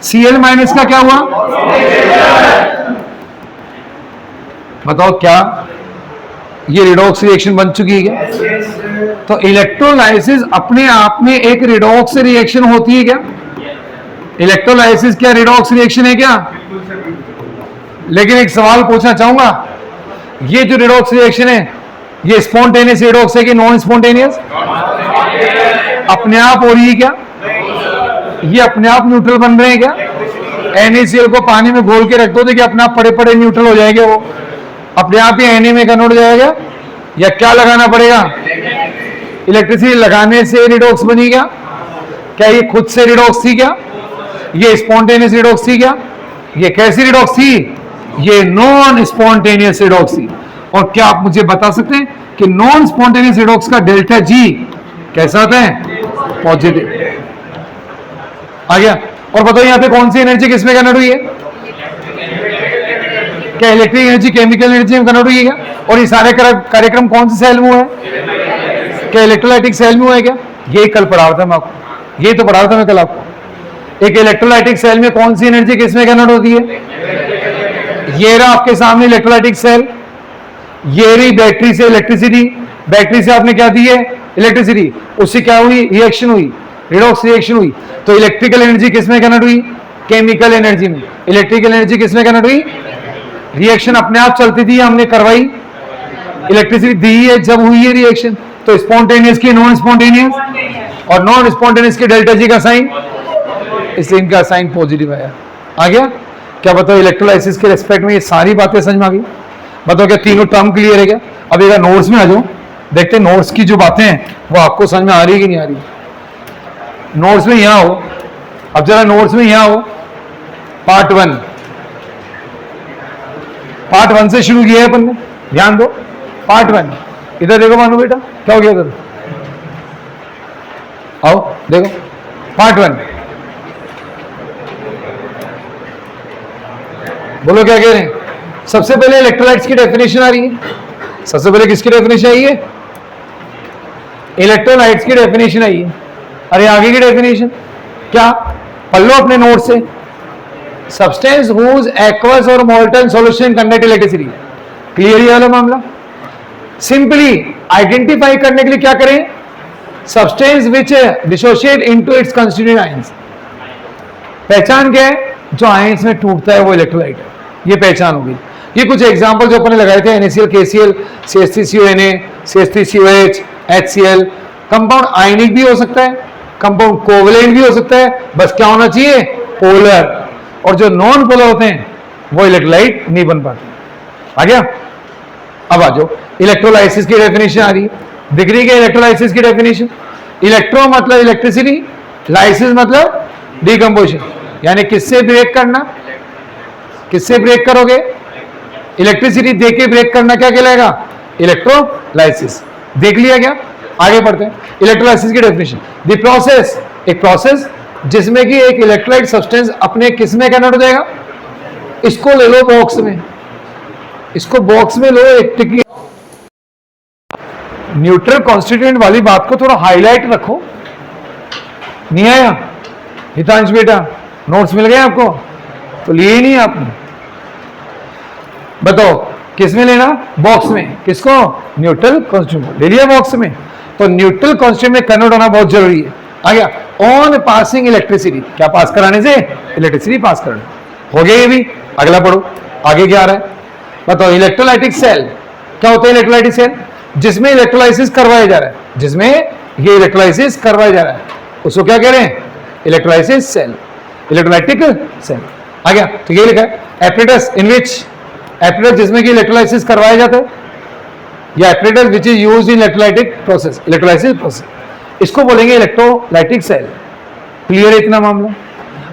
Cl माइनस का क्या हुआ? बताओ, क्या ये रिडॉक्स रिएक्शन बन चुकी है क्या? तो इलेक्ट्रोलाइसिस अपने आप में एक रिडॉक्स रिएक्शन होती है क्या? इलेक्ट्रोलाइसिस क्या रिडॉक्स रिएक्शन है क्या? लेकिन एक सवाल पूछना चाहूंगा, ये जो रिडॉक्स रिएक्शन है, ये स्पॉन्टेनियस रिडॉक्स है कि नॉन स्पॉन्टेनियस? अपने आप हो रही है क्या? ये अपने आप न्यूट्रल बन रहे हैं क्या? NaCl को पानी में घोल के रख दो, देखिए अपने आप पड़े पड़े न्यूट्रल हो जाएंगे, वो अपने आप ही Na में कन्वर्ट हो जाएगा, या क्या लगाना पड़ेगा? इलेक्ट्रिसिटी लगाने से रिडॉक्स बनी क्या? क्या ये खुद से रिडॉक्स थी क्या? ये स्पॉन्टेनियस रिडॉक्स थी क्या? ये कैसी रिडॉक्स थी? ये नॉन स्पॉन्टेनियस रिडॉक्स थी। और क्या आप मुझे बता सकते हैं कि नॉन स्पॉन्टेनियस रिडॉक्स का डेल्टा G कैसा आता है? पॉजिटिव। आ गया? और बताओ, यहाँ पे कौन सी एनर्जी किसमें कन्वर्ट हुई है? क्या इलेक्ट्रिक एनर्जी केमिकल एनर्जी में कन्वर्ट हुई है क्या? और ये सारे कार्यक्रम कौन से सेल में हुआ है? क्या इलेक्ट्रोलाइटिक सेल में हुआ है क्या? यही कल पढ़ा रहा था मैं आपको, यही तो पढ़ा रहा था मैं कल आपको। एक इलेक्ट्रोलाइटिक सेल में कौन सी एनर्जी किसमें कन्वर्ट होती है? ये रहा आपके सामने इलेक्ट्रोलाइटिक सेल, ये रही बैटरी से इलेक्ट्रिसिटी, बैटरी से आपने क्या दी है? इलेक्ट्रिसिटी, उससे क्या हुई? रिएक्शन हुई, रिडॉक्स रिएक्शन हुई। तो इलेक्ट्रिकल एनर्जी किसमें कन्वर्ट हुई? केमिकल एनर्जी में। इलेक्ट्रिकल एनर्जी किसमें कन्वर्ट हुई? रिएक्शन अपने आप चलती थी, हमने करवाई, इलेक्ट्रिसिटी दी है जब हुई है रिएक्शन। तो स्पॉन्टेनियस की नॉन स्पॉन्टेनियस, और नॉन स्पॉन्टेनियस के डेल्टा G का साइन, इसलिए इनका साइन पॉजिटिव आया। आ गया? क्या बताओ, इलेक्ट्रोलाइसिस के रेस्पेक्ट में ये सारी बातें समझ में आ गई? बताओ, क्या तीनों टर्म क्लियर है क्या? अब एक नोट्स में आ जाओ, देखते हैं नोट्स की जो बातें हैं वो आपको समझ में आ रही है कि नहीं आ रही। नोट्स में यहां हो, अब जरा नोट्स में यहां हो, पार्ट 1 से शुरू किया है अपन ने, ध्यान दो। पार्ट 1, इधर देखो मानो बेटा, क्या हो गया इधर? आओ देखो, पार्ट 1 बोलो क्या कह रहे हैं? सबसे पहले इलेक्ट्रोलाइट्स की डेफिनेशन आ रही है। सबसे पहले किसकी डेफिनेशन आई है? इलेक्ट्रोलाइट्स की डेफिनेशन आई है। अरे आगे की डेफिनेशन क्या? पढ़ लो अपने नोट से। सब्सटेंस हुज एक्वस और molten solution conduct electricity. Clear ये वाला मामला? सिंपली आइडेंटिफाई करने के लिए क्या करें, substance which dissociate into its constituent ions. पहचान क्या है, जो आयंस में टूटता है वो इलेक्ट्रोलाइट है, ये पहचान होगी। ये कुछ एग्जांपल जो अपने लगाए थे, NaCl, KCl, CH3CONa, CH3COH, HCl। Compound ionic भी हो सकता है, कंपाउंड कोवलेंट भी हो सकता है, बस क्या होना चाहिए, पोलर। और जो नॉन पोलर होते हैं वो इलेक्ट्रोलाइट नहीं बन पाते। आ गया? अब आ जाओ, इलेक्ट्रोलाइसिस की डेफिनेशन आ रही है, दिख रही है इलेक्ट्रोलाइसिस की डेफिनेशन। इलेक्ट्रो मतलब इलेक्ट्रिसिटी, लाइसिस मतलब डिकम्पोजिशन, यानी किससे ब्रेक करना, किससे ब्रेक करोगे, इलेक्ट्रिसिटी देके ब्रेक करना क्या कहलाएगा, इलेक्ट्रोलाइसिस। देख लिया क्या? आगे बढ़ते हैं। इलेक्ट्रोलाइसिस की डेफिनेशन, द प्रोसेस, एक प्रोसेस जिसमें कि एक इलेक्ट्रोलाइट सब्सटेंस अपने किस में कन्वर्ट हो जाएगा, इसको ले लो बॉक्स में, इसको बॉक्स में लो, एक टिकी। न्यूट्रल कॉन्स्टिट्यूएंट वाली बात को थोड़ा हाईलाइट रखो। नहीं आया हितांश बेटा, नोट्स मिल गए आपको? तो लिए ही नहीं आपने, बताओ किस में लेना, बॉक्स में। किसको, न्यूट्रल कॉन्स्टिट्यूएंट ले लिया बॉक्स में। तो न्यूट्रल कॉन्स्टिट्यूएंट में कन्वर्ट होना बहुत जरूरी है। आ गया, ऑन पासिंग इलेक्ट्रिसिटी, क्या पास कराने से, इलेक्ट्रिसिटी पास करना। हो गया ये भी, अगला पढ़ो, आगे क्या आ रहा है बताओ। इलेक्ट्रोलाइटिक सेल, क्या होता है इलेक्ट्रोलाइटिक सेल, जिसमें इलेक्ट्रोलाइसिस करवाया जा रहा है, जिसमें ये इलेक्ट्रोलाइसिस करवाया जा रहा है, उसको क्या कह रहे हैं, इलेक्ट्रोलाइसिस सेल, इलेक्ट्रोलाइटिक सेल। आ गया, तो ये लिखा है एपरेटस इन विच, एपरेटस जिसमें कि इलेक्ट्रोलाइसिस करवाया जाता है, या apparatus which is used in electrolytic process, electrolysis process, इसको बोलेंगे इलेक्ट्रोलाइटिक सेल। क्लियर है इतना मामला?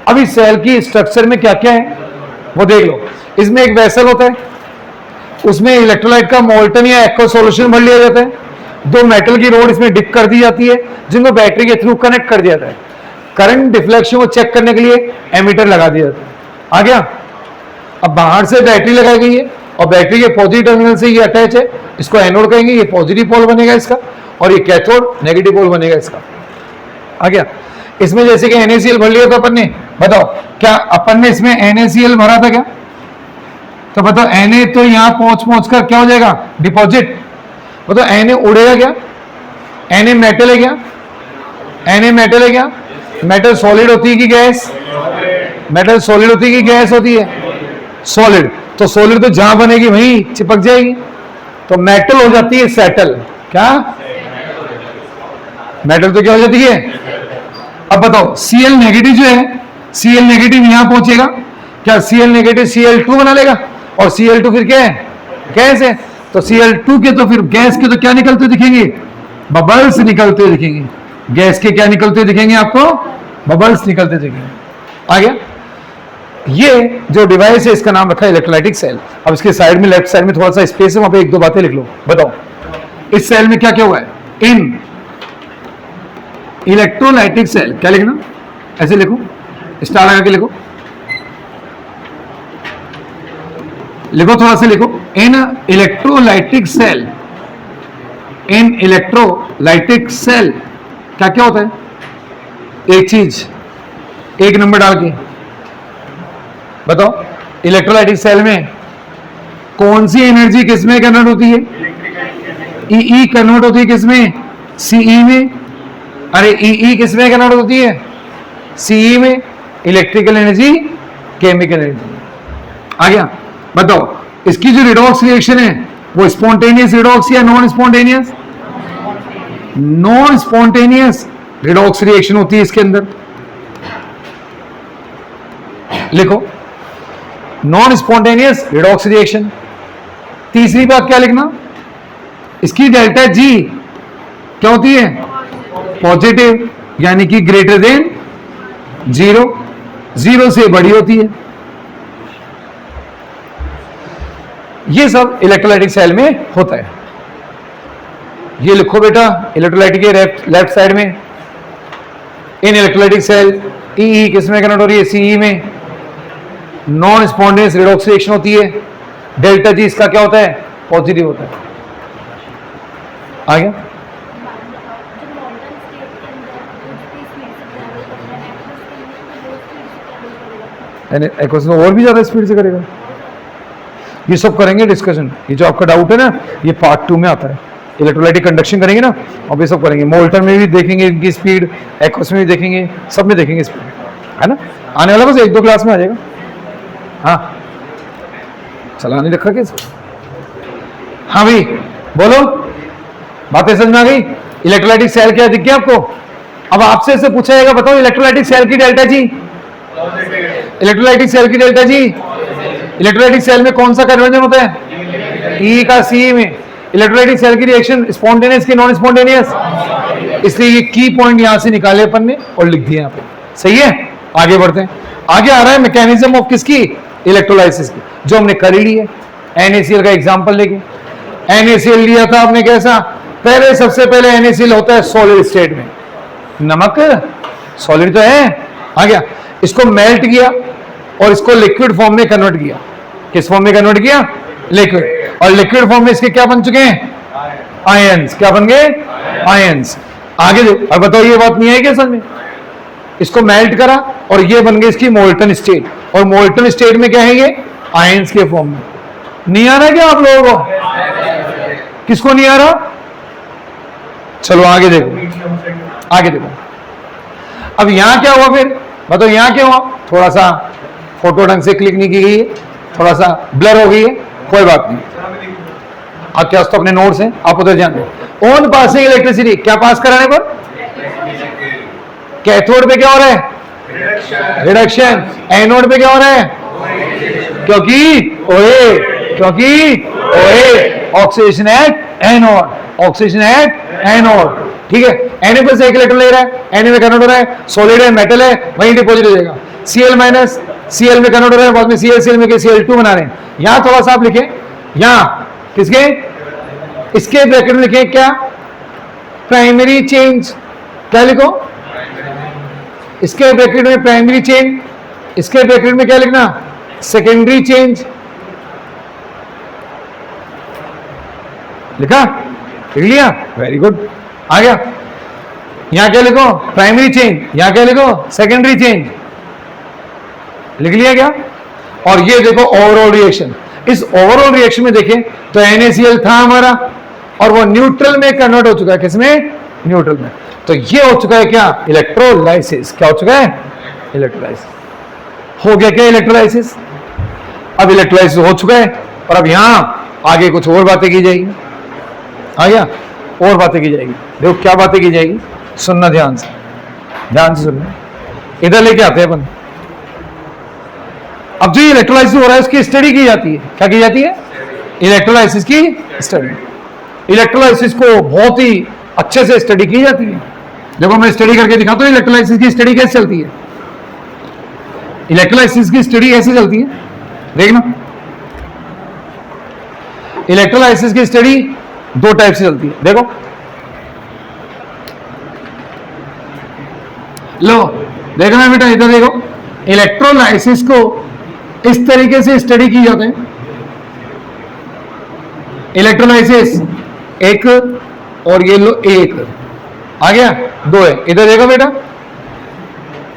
अब इस सेल की स्ट्रक्चर में क्या क्या है वो देख लो। इसमें एक वेसल होता है, उसमें इलेक्ट्रोलाइट का मोल्टन या एक्वा सॉल्यूशन भर लिया जाता है। दो मेटल की रोड इसमें डिप कर दी जाती है, जिनको बैटरी के थ्रू कनेक्ट कर दिया जाता है। करंट डिफ्लेक्शन को चेक करने के लिए एमीटर लगा दिया जाता है। आ गया? अब बाहर से बैटरी लगाई गई है और बैटरी के पॉजिटिव टर्मिनल से ये अटैच है, इसको एनोड कहेंगे, ये पॉजिटिव पोल बनेगा इसका, और ये कैथोड नेगेटिव पोल बनेगा इसका। आ गया? इसमें जैसे कि NaCl भर लिया था अपन ने, बताओ क्या अपन ने इसमें NaCl भरा था क्या? तो बताओ Na तो यहां पहुंच कर क्या हो जाएगा, डिपॉजिट। बताओ Na उड़ेगा क्या, Na मेटल है क्या, Na मेटल है क्या, मेटल सॉलिड होती है कि गैस, मेटल सॉलिड होती है कि गैस होती है, सॉलिड। तो सॉलिड तो जहां बनेगी वहीं चिपक जाएगी, तो मेटल हो जाती है सेटल। क्या, मेटल तो क्या हो जाती है। अब बताओ Cl नेगेटिव जो है, Cl नेगेटिव यहां पहुंचेगा, क्या Cl नेगेटिव Cl2 बना लेगा, और Cl2 फिर क्या है, गैस है। तो Cl2 के तो फिर गैस के तो क्या निकलते दिखेंगे, बबल्स निकलते दिखेंगे। गैस के क्या निकलते दिखेंगे आपको, बबल्स निकलते दिखेंगे। आ गया? ये जो डिवाइस है इसका नाम रखा है इलेक्ट्रोलाइटिक सेल। अब इसके साइड में, लेफ्ट साइड में थोड़ा सा स्पेस है, वहां पे एक दो बातें लिख लो। बताओ इस सेल में क्या क्या हुआ है, इन इलेक्ट्रोलाइटिक सेल, क्या लिखना, ऐसे लिखो, स्टार लगा के लिखो, लिखो थोड़ा सा लिखो, इन इलेक्ट्रोलाइटिक सेल, इन इलेक्ट्रोलाइटिक सेल क्या क्या होता है, एक चीज, एक नंबर डाल के बताओ। इलेक्ट्रोलाइटिक सेल में कौन सी एनर्जी किसमें कन्वर्ट होती है, ई कन्वर्ट होती है किसमें, सीई में। अरे ई किसमें कन्वर्ट होती है, सीई में। Electrical energy, chemical energy. आ गया? बताओ इसकी जो रिडॉक्स रिएक्शन है वो स्पॉन्टेनियस रिडॉक्स या non spontaneous, non spontaneous redox reaction होती है इसके अंदर। लिखो नॉन स्पॉन्टेनियस रिडॉक्स रिएक्शन। तीसरी बात क्या लिखना, इसकी डेल्टा जी क्या होती है, पॉजिटिव, यानी कि ग्रेटर देन जीरो, जीरो से बड़ी होती है। ये सब इलेक्ट्रोलाइटिक सेल में होता है। ये लिखो बेटा, इलेक्ट्रोलाइटिक के लेफ्ट साइड में इन इलेक्ट्रोलाइटिक सेल, ई किसमें कन्वर्ट हो रही है, सीई में। नॉन स्पॉन्टेनियस रिडॉक्स रिएक्शन होती है, डेल्टा जी इसका क्या होता है, पॉजिटिव होता है। आ गया? क्वेश्चन और भी ज्यादा स्पीड से करेगा। ये सब करेंगे डिस्कशन। ये जो आपका डाउट है ना, ये पार्ट 2 में आता है। इलेक्ट्रोलाइटिक कंडक्शन करेंगे ना, और ये सब करेंगे। मोल्टन में भी देखेंगे इनकी स्पीड, एक्वस में भी देखेंगे, सब में देखेंगे स्पीड, है ना। आने वाला बस 1-2 क्लास में आ जाएगा। हाँ, चलाने रखा कैसे? हाँ भाई बोलो, बातें समझ में आ गई? इलेक्ट्रोलाइटिक सेल क्या दिख गया आपको? अब आपसे ऐसे पूछा जाएगा, बताओ इलेक्ट्रोलाइटिक सेल की डेल्टा जी, इलेक्ट्रोलाइटिक सेल की डेल्टा जी। इलेक्ट्रोलाइटिक सेल में कौन सा कन्वर्जन होता है? ई का सी में। इलेक्ट्रोलाइटिक सेल की रिएक्शन स्पॉन्टेनियस की नॉन स्पॉन्टेनियस, इसलिए ये की पॉइंट यहां से निकाले अपन ने और लिख दिए यहां पे। सही है, आगे बढ़ते हैं। आगे आ रहा है मैकेनिज्म ऑफ किसकी? इलेक्ट्रोलाइसिस की, जो हमने कर ही ली है। NaCl का एग्जांपल लेके NaCl लिया था आपने कैसा? पहले सबसे पहले NaCl होता है सॉलिड स्टेट में, नमक सॉलिड तो है, आ गया। इसको मेल्ट किया और इसको लिक्विड फॉर्म में कन्वर्ट किया। किस फॉर्म में कन्वर्ट किया? लिक्विड। और लिक्विड फॉर्म में इसके क्या बन चुके हैं? आयंस। क्या बन गए? आयंस। आगे अब बताओ, ये बात नहीं है क्या समझ में? इसको मेल्ट करा और ये बन गई इसकी मोल्टन स्टेट, और मोल्टन स्टेट में क्या है? ये आयंस के फॉर्म में। नहीं आ रहा क्या आप लोगों को? किसको नहीं आ रहा? चलो आगे देखो, आगे देखो। अब यहां क्या हुआ फिर बताओ? यहां क्या हुआ? थोड़ा सा फोटो ढंग से क्लिक नहीं की गई है, थोड़ा सा ब्लर हो गई है, कोई बात नहीं। आपके पास तो अपने नोट्स हैं, आप उधर ध्यान दें। ऑन पासिंग इलेक्ट्रिसिटी, क्या पास कराने पर? कैथोड पे क्या हो रहा है? रिडक्शन। एनोड पे क्या हो रहा है? क्योंकि ओए oxidation at anode, oxidation at anode. ठीक है, Na प्लस एक इलेक्ट्रॉन ले रहा है, Na में कन्वर्ट हो रहा है, सॉलिड है, मेटल है, वहीं डिपॉजिट हो जाएगा। Cl माइनस Cl में कन्वर्ट हो रहा है, बाद में Cl में Cl2 बना रहे हैं। यहां थोड़ा सा आप लिखें, यहां किसके? इसके ब्रैकेट में लिखें क्या? Primary change. क्या लिखो? इसके ब्रैकेट में प्राइमरी चेंज, इसके ब्रैकेट में क्या लिखना? Secondary change. लिखा? लिख लिया? वेरी गुड, आ गया। यहां क्या लिखो? Primary change. यहां क्या लिखो? Secondary change. लिख लिया क्या? और ये देखो ओवरऑल रिएक्शन। इस ओवरऑल रिएक्शन में देखें तो NaCl था हमारा, और वो न्यूट्रल में कन्वर्ट हो चुका है। किसमें? न्यूट्रल में। तो ये हो चुका है क्या? इलेक्ट्रोलाइसिस। क्या हो चुका है? इलेक्ट्रोलाइसिस हो गया। क्या इलेक्ट्रोलाइसिस? अब इलेक्ट्रोलाइसिस हो चुका है, और अब यहां आगे कुछ और बातें की जाएगी। आ गया? और बातें की जाएगी। देखो क्या बातें की जाएगी, सुनना ध्यान से, ध्यान से सुनना। इधर लेके आते हैं अपन। अब जो इलेक्ट्रोलाइसिस हो रहा है उसकी स्टडी की जाती है। क्या की जाती है? इलेक्ट्रोलाइसिस की स्टडी। इलेक्ट्रोलाइसिस को बहुत ही अच्छे से स्टडी की जाती है। देखो मैं स्टडी करके दिखाता हूं इलेक्ट्रोलाइसिस की स्टडी कैसे चलती है। इलेक्ट्रोलाइसिस की स्टडी ऐसे चलती है, देखना। इलेक्ट्रोलाइसिस की स्टडी दो टाइप से चलती है। देखो लो, देखना बेटा, इधर देखो। इलेक्ट्रोलाइसिस को इस तरीके से स्टडी की जाती है। इलेक्ट्रोलाइसिस एक, और ये लो एक, आ गया, दो है। इधर देखो बेटा,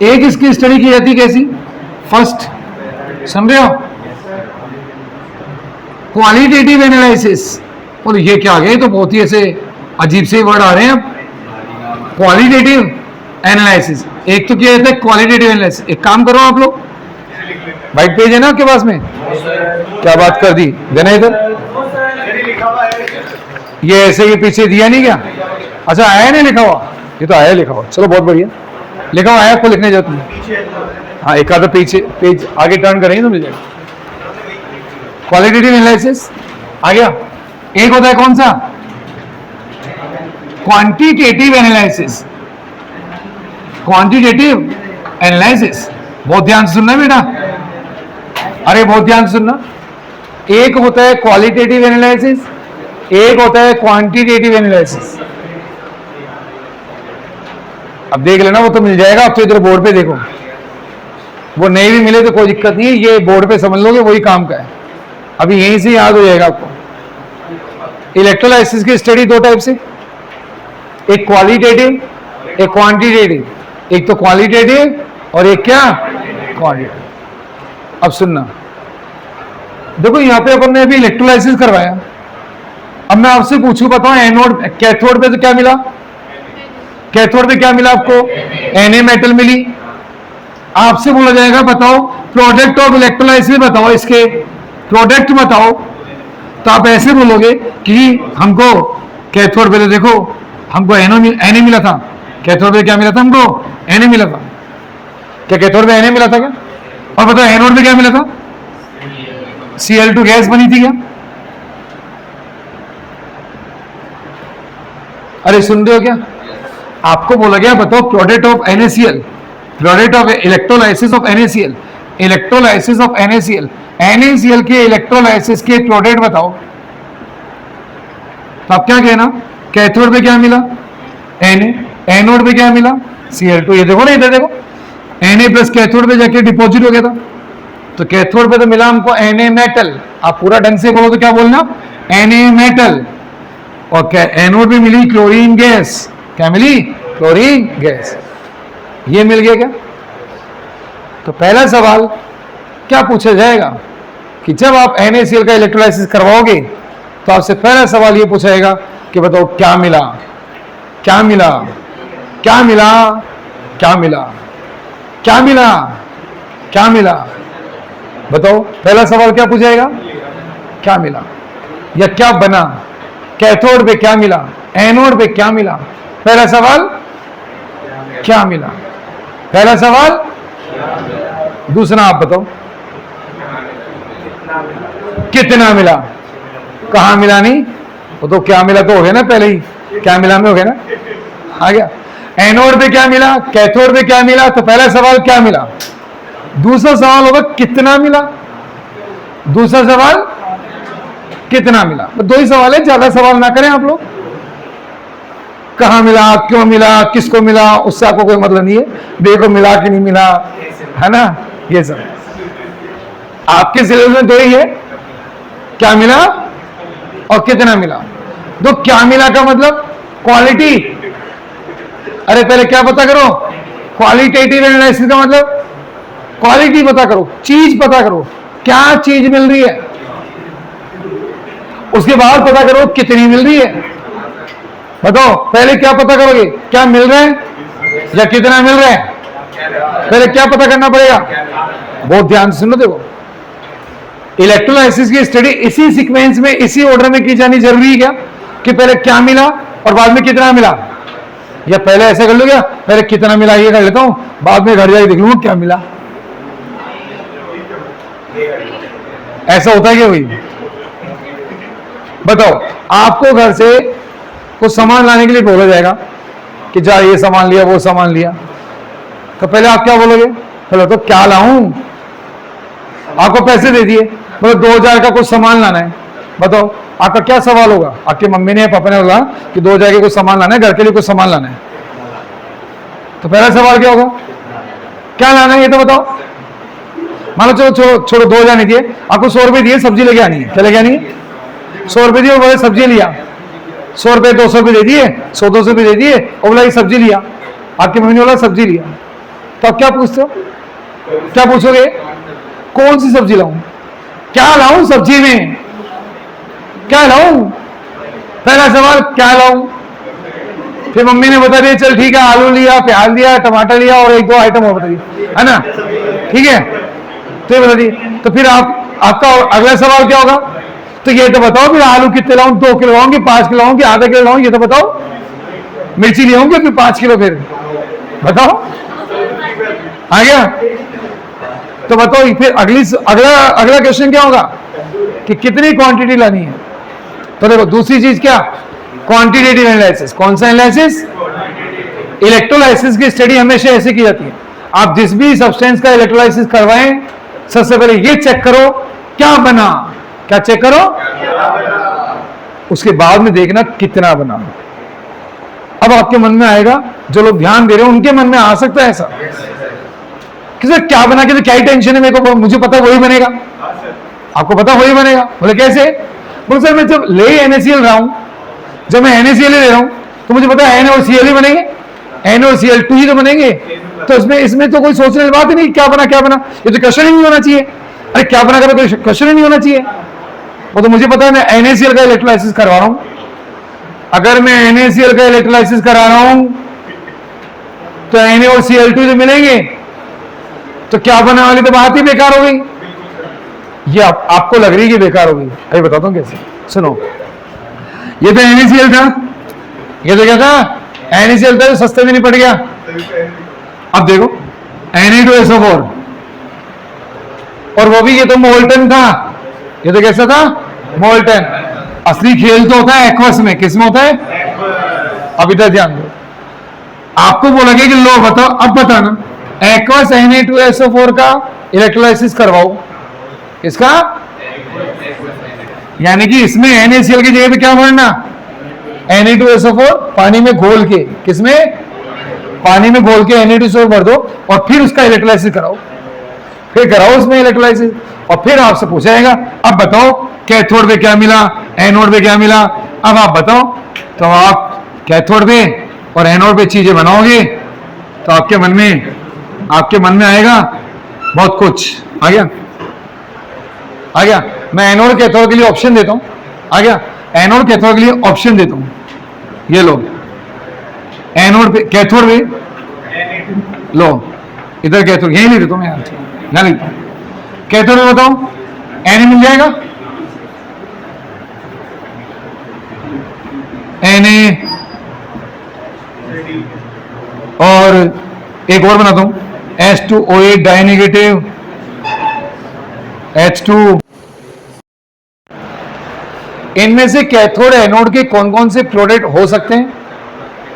एक इसकी स्टडी की जाती कैसी? फर्स्ट, समझ रहे हो? Qualitative analysis. और ये क्या आ गया? तो बहुत ही ऐसे अजीब से वर्ड आ रहे हैं। अब क्वालिटेटिव एनालिसिस, एक तो क्या होता है क्वालिटेटिव एनालिसिस। एक काम करो आप लोग, व्हाइट पेज है ना आपके पास में? क्या बात कर दी, देना इधर। ये ऐसे ही पीछे दिया नहीं क्या? अच्छा, आया नहीं लिखा हुआ? ये तो आया लिखा हुआ। चलो बहुत बढ़िया, लिखा हुआ आया, आपको लिखने जाती है। हाँ, एक आधा पीछे पेज आगे टर्न करेंगे तो मिल जाएगा। क्वालिटेटिव एनालिसिस आ गया। एक होता है कौन सा? Quantitative analysis. क्वांटिटेटिव एनालिसिस, बहुत ध्यान से सुनना बेटा, अरे बहुत ध्यान से सुनना। एक होता है क्वालिटेटिव एनालिसिस, एक होता है क्वांटिटेटिव एनालिसिस। अब देख लेना, वो तो मिल जाएगा। अब तो इधर बोर्ड पे देखो, वो नहीं भी मिले तो कोई दिक्कत नहीं है, ये बोर्ड पे समझ लोगे वही काम का है। अभी यहीं से याद हो जाएगा आपको। इलेक्ट्रोलाइसिस की स्टडी दो टाइप से, एक क्वालिटेटिव, एक क्वांटिटेटिव। एक तो क्वालिटेटिव और एक क्या? क्वांटिटेटिव। अब सुनना, देखो यहाँ पे अपन ने अभी इलेक्ट्रोलाइसिस करवाया, अब मैं आपसे पूछूं, बताओ एनोड कैथोड पे तो क्या मिला, कैथोड पे क्या मिला आपको, Na मेटल मिली। आपसे बोला जाएगा बताओ प्रोडक्ट ऑफ इलेक्ट्रोलाइसिस बताओ, इसके प्रोडक्ट बताओ, तो आप ऐसे बोलोगे कि हमको कैथोड पे तो देखो हमको Na मिला था, कैथोड पे क्या मिला था हमको, Na मिला था। क्या कैथोड पे Na मिला था क्या? और बताओ एनोड पे क्या मिला था, Cl2 गैस बनी थी क्या? अरे सुन रहे हो क्या? आपको बोला गया बताओ product of NaCl, product of electrolysis of NaCl, electrolysis of NaCl, NaCl के इलेक्ट्रोलाइसिस के प्रोडक्ट बताओ। तो आप क्या कहना, कैथोड पे क्या मिला Na, एनोड पे क्या मिला Cl2। ये देखो ना, इधर देखो Na प्लस कैथोड पे जाके डिपॉजिट हो गया था, तो कैथोड पे तो मिला हमको Na मेटल। आप पूरा ढंग से बोलो तो क्या बोलना, Na मेटल। और क्या एनोड पे मिली क्लोरीन गैस, क्या मिली, क्लोरीन गैस। ये मिल गया क्या? तो पहला सवाल क्या पूछा जाएगा कि जब आप NaCl का इलेक्ट्रोलाइसिस करवाओगे तो आपसे पहला सवाल ये पूछा जाएगा कि बताओ क्या मिला, क्या मिला, क्या मिला, क्या मिला, क्या मिला, क्या मिला, बताओ। पहला सवाल क्या पूछाएगा, क्या मिला या क्या बना, कैथोड पे क्या मिला, एनोड पे क्या मिला। पहला सवाल क्या मिला, पहला सवाल। दूसरा आप बताओ कितना मिला, कहां मिला, नहीं वो तो क्या मिला तो हो गया ना, पहले ही क्या मिला में हो गया ना, आ गया। एनोड पे क्या मिला, कैथोड पे क्या मिला, तो पहला सवाल क्या मिला। दूसरा सवाल होगा कितना मिला, दूसरा सवाल कितना मिला। तो दो ही सवाल है, ज्यादा सवाल ना करें आप लोग। कहां मिला, क्यों मिला, किसको मिला, उससे आपको कोई मतलब नहीं है, देखो मिला कि नहीं मिला, है ना। ये सब आपके सिलेबस में दो ही है, क्या मिला और कितना मिला। तो क्या मिला का मतलब क्वालिटी, अरे पहले क्या पता करो, क्वालिटेटिव एनालिसिस का मतलब क्वालिटी पता करो, चीज पता करो, क्या चीज मिल रही है, उसके बाद पता करो कितनी मिल रही है। बताओ पहले क्या पता करोगे, क्या मिल रहा है या कितना मिल रहा है, पहले क्या पता करना पड़ेगा। बहुत ध्यान से सुनो, देखो इलेक्ट्रोलाइसिस की स्टडी इसी सीक्वेंस में, इसी ऑर्डर में की जानी जरूरी है क्या, कि पहले क्या मिला और बाद में कितना मिला, या पहले ऐसे कर लो क्या, पहले कितना मिला ये कर लेता हूं, बाद में घर जाके देख लूंगा क्या मिला। ऐसा होता है क्या भाई, बताओ। आपको घर से कुछ सामान लाने के लिए बोला जाएगा कि जा ये सामान लिया, वो सामान लिया, तो पहले आप क्या बोलोगे, पहले तो क्या लाऊं, आपको पैसे दे दिए, मतलब 2000 का कुछ सामान लाना है, बताओ आपका क्या सवाल होगा। आपकी मम्मी ने पापा ने बोला कि 2000 के कुछ सामान लाना है, घर के लिए कुछ सामान लाना है, तो पहला सवाल क्या होगा, क्या लाना है ये तो बताओ। मान लो चलो छोड़ो 2000 नहीं दिए, आपको 100 रुपए दिए, सब्जी लेके आनी है, क्या लेके आनी है, 100 रुपए दिए, बोले सब्जी लिया, 100 रुपए 200 रुपए दे दिए, 100-200 रुपए दे दिए, और बोला सब्जी लिया, आपकी मम्मी ने बोला सब्जी लिया, तो आप क्या पूछते हो, क्या पूछोगे, कौन सी सब्जी लाऊं, क्या लाऊं सब्जी में, क्या लाऊं, पहला सवाल क्या लाऊं। फिर मम्मी ने बता दिया चल ठीक है, आलू लिया, प्याज लिया, टमाटर लिया और 1-2 आइटम और बता दिए, है ना, ठीक है, तो ये बता दिए। तो फिर आपका अगला सवाल क्या होगा, तो ये तो बताओ फिर आलू कितने लाऊं, 2 किलो लाऊंगी, 5 किलो लाऊंगी, आधा किलो लाऊंगी, ये तो बताओ। मिर्ची ले आऊंगी फिर 5 किलो, फिर बताओ, आ गया। तो बताओ फिर अगला क्वेश्चन क्या होगा कि कितनी क्वांटिटी लानी है। तो देखो दूसरी चीज क्या, क्वांटिटेटिव एनालिसिस। कौन सा एनालिसिस, इलेक्ट्रोलाइसिस की स्टडी हमेशा ऐसे की जाती है, आप जिस भी सब्सटेंस का इलेक्ट्रोलाइसिस करवाएं सबसे पहले ये चेक करो क्या बना, क्या चेक करो, उसके बाद में देखना कितना बना। अब आपके मन में आएगा, जो लोग ध्यान दे रहे हो उनके मन में आ सकता है ऐसा कि सर क्या बना के, तो क्या ही टेंशन है मेरे को, मुझे पता वही बनेगा, आपको पता वही बनेगा। बोले कैसे, बोले सर मैं जब ले NaCl रहा हूं, जब मैं NaCl ले रहा हूं तो मुझे पता है N और Cl ही बनेंगे, N और Cl2 ही तो बनेंगे, तो इसमें तो कोई सोचने की बात ही नहीं क्या बना क्या बना, ये तो क्वेश्चन ही नहीं होना चाहिए। अरे क्या बना कर कोई क्वेश्चन ही नहीं होना चाहिए। वो तो मुझे पता है, मैं NaCl का इलेक्ट्रोलाइसिस करवा रहा हूं। अगर मैं NaCl का इलेक्ट्रोलाइसिस करा रहा हूं तो Na और Cl2 जो मिलेंगे तो क्या बना वाली तो बात ही बेकार हो गई। ये आपको लग रही है कि बेकार हो गई, अभी बताता हूं कैसे। सुनो, ये तो NaCl था, ये तो क्या था, NaCl था, जो सस्ते में नहीं पड़ गया। अब देखो Na2SO4, और वो भी ये तो मोल्टन था, ये तो कैसा था, मोल्टन। असली खेल तो होता है एक्वस में, किस में होता है? अब इधर ध्यान दो, आपको बोला कि लो बताओ, अब बताना एक्वस Na2SO4 का इलेक्ट्रोलाइसिस करवाओ। इसका यानी कि इसमें NaCl की जगह पे क्या भरना, Na2SO4 पानी में घोल के, किसमें, पानी में घोल के Na2SO4 भर दो और फिर उसका इलेक्ट्रोलाइसिस कराओ, फिर कराओ उसमें इलेक्ट्रोलाइसिस, और फिर आपसे पूछा जाएगा अब बताओ कैथोड पे क्या मिला, एनोड पे क्या मिला। अब आप बताओ, तो आप कैथोड पे और एनोड पे चीजें बनाओगे तो आपके मन में आएगा बहुत कुछ। आ गया, आ गया। मैं एनोड कैथोड के लिए ऑप्शन देता हूं, आ गया, एनोड कैथोड के लिए ऑप्शन देता हूं। ये लो, एनोड पे कैथोड पे लो, इधर कैथोड यही नहीं देता हूं मैं, यहां लिखता हूं कैथोड में, बताओ Na मिल जाएगा, Na, और एक और बनाता हूं H2O8 डाइनेगेटिव, H2। इनमें से कैथोड एनोड के कौन कौन से प्रोडक्ट हो सकते हैं,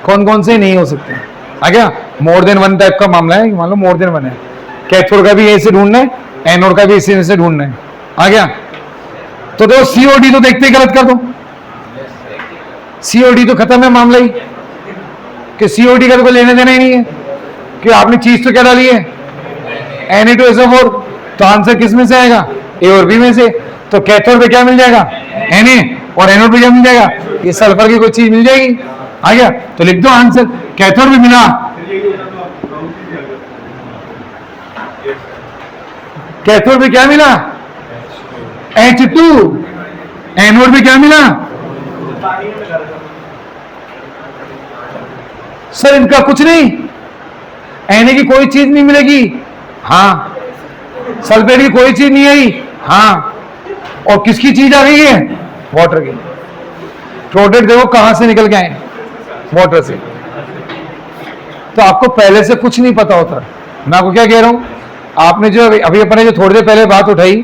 कौन कौन से नहीं हो सकते हैं। आ गया, मोर देन वन टाइप का मामला है, मान लो मोर देन वन है, कैथोड का भी ऐसे ढूंढना है, एनोड का भी इसी से ढूंढना है। आ गया, तो देखो COD तो देखते ही गलत कर दो, COD तो खत्म है मामला ही, कि COD का तो कोई लेने देना ही नहीं है, कि आपने चीज तो क्या डाली है Na2SO4, तो आंसर किस में से आएगा, ए और बी में से। तो कैथोड पे क्या मिल जाएगा, Na, और एनोड पे क्या मिल जाएगा, ये सल्फर की कोई चीज मिल जाएगी। आ गया, तो लिख दो आंसर, कैथोड भी मिला, कैथोड पे क्या मिला, H2, एनोड पे क्या मिला, सर इनका कुछ नहीं, Na की कोई चीज नहीं मिलेगी, हाँ, सल्फेट की कोई चीज नहीं आई, हाँ, और किसकी चीज आ गई है, वाटर की। प्रोडक्ट देखो कहां से निकल के आए, वाटर से। तो आपको पहले से कुछ नहीं पता होता। मैं आपको क्या कह रहा हूं, आपने जो अभी अपने जो थोड़ी देर पहले बात उठाई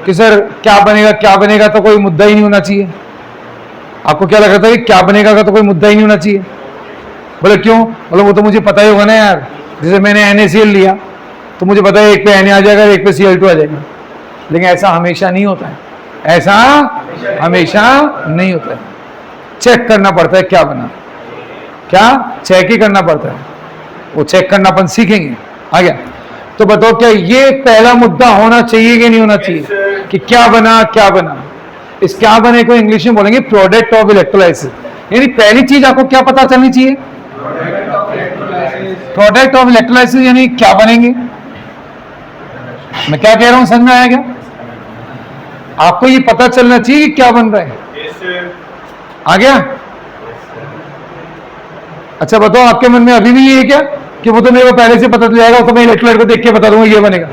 कि सर क्या बनेगा तो कोई मुद्दा ही नहीं होना चाहिए। आपको क्या लग रहा था कि क्या बनेगा का तो कोई मुद्दा ही नहीं होना चाहिए। बोले क्यों, बोले वो तो मुझे पता ही होगा ना यार, जैसे मैंने NaCl लिया तो मुझे पता है एक पे Na आ जाएगा, एक पे Cl2 आ जाएगा। लेकिन ऐसा हमेशा नहीं होता है, ऐसा हमेशा नहीं होता है। चेक करना पड़ता है क्या बना, क्या चेक ही करना पड़ता है, वो चेक करना अपन सीखेंगे। आ गया, तो बताओ क्या ये पहला मुद्दा होना चाहिए कि नहीं होना चाहिए, कि क्या बना क्या बना। इस क्या बने को इंग्लिश में बोलेंगे प्रोडक्ट ऑफ इलेक्ट्रोलाइसिस। यानी पहली चीज आपको क्या पता चलनी चाहिए, प्रोडक्ट ऑफ इलेक्ट्रोलाइसिस, यानी क्या बनेंगे। मैं क्या कह रहा हूं, समझ में आया क्या? आपको ये पता चलना चाहिए कि क्या बन रहा है। आ गया? अच्छा बताओ, आपके मन में अभी भी ये है क्या कि वो तो मेरे को पहले से पता चल जाएगा, तो मैं इलेक्ट्रोलाइट को देख के बता दूंगा ये बनेगा।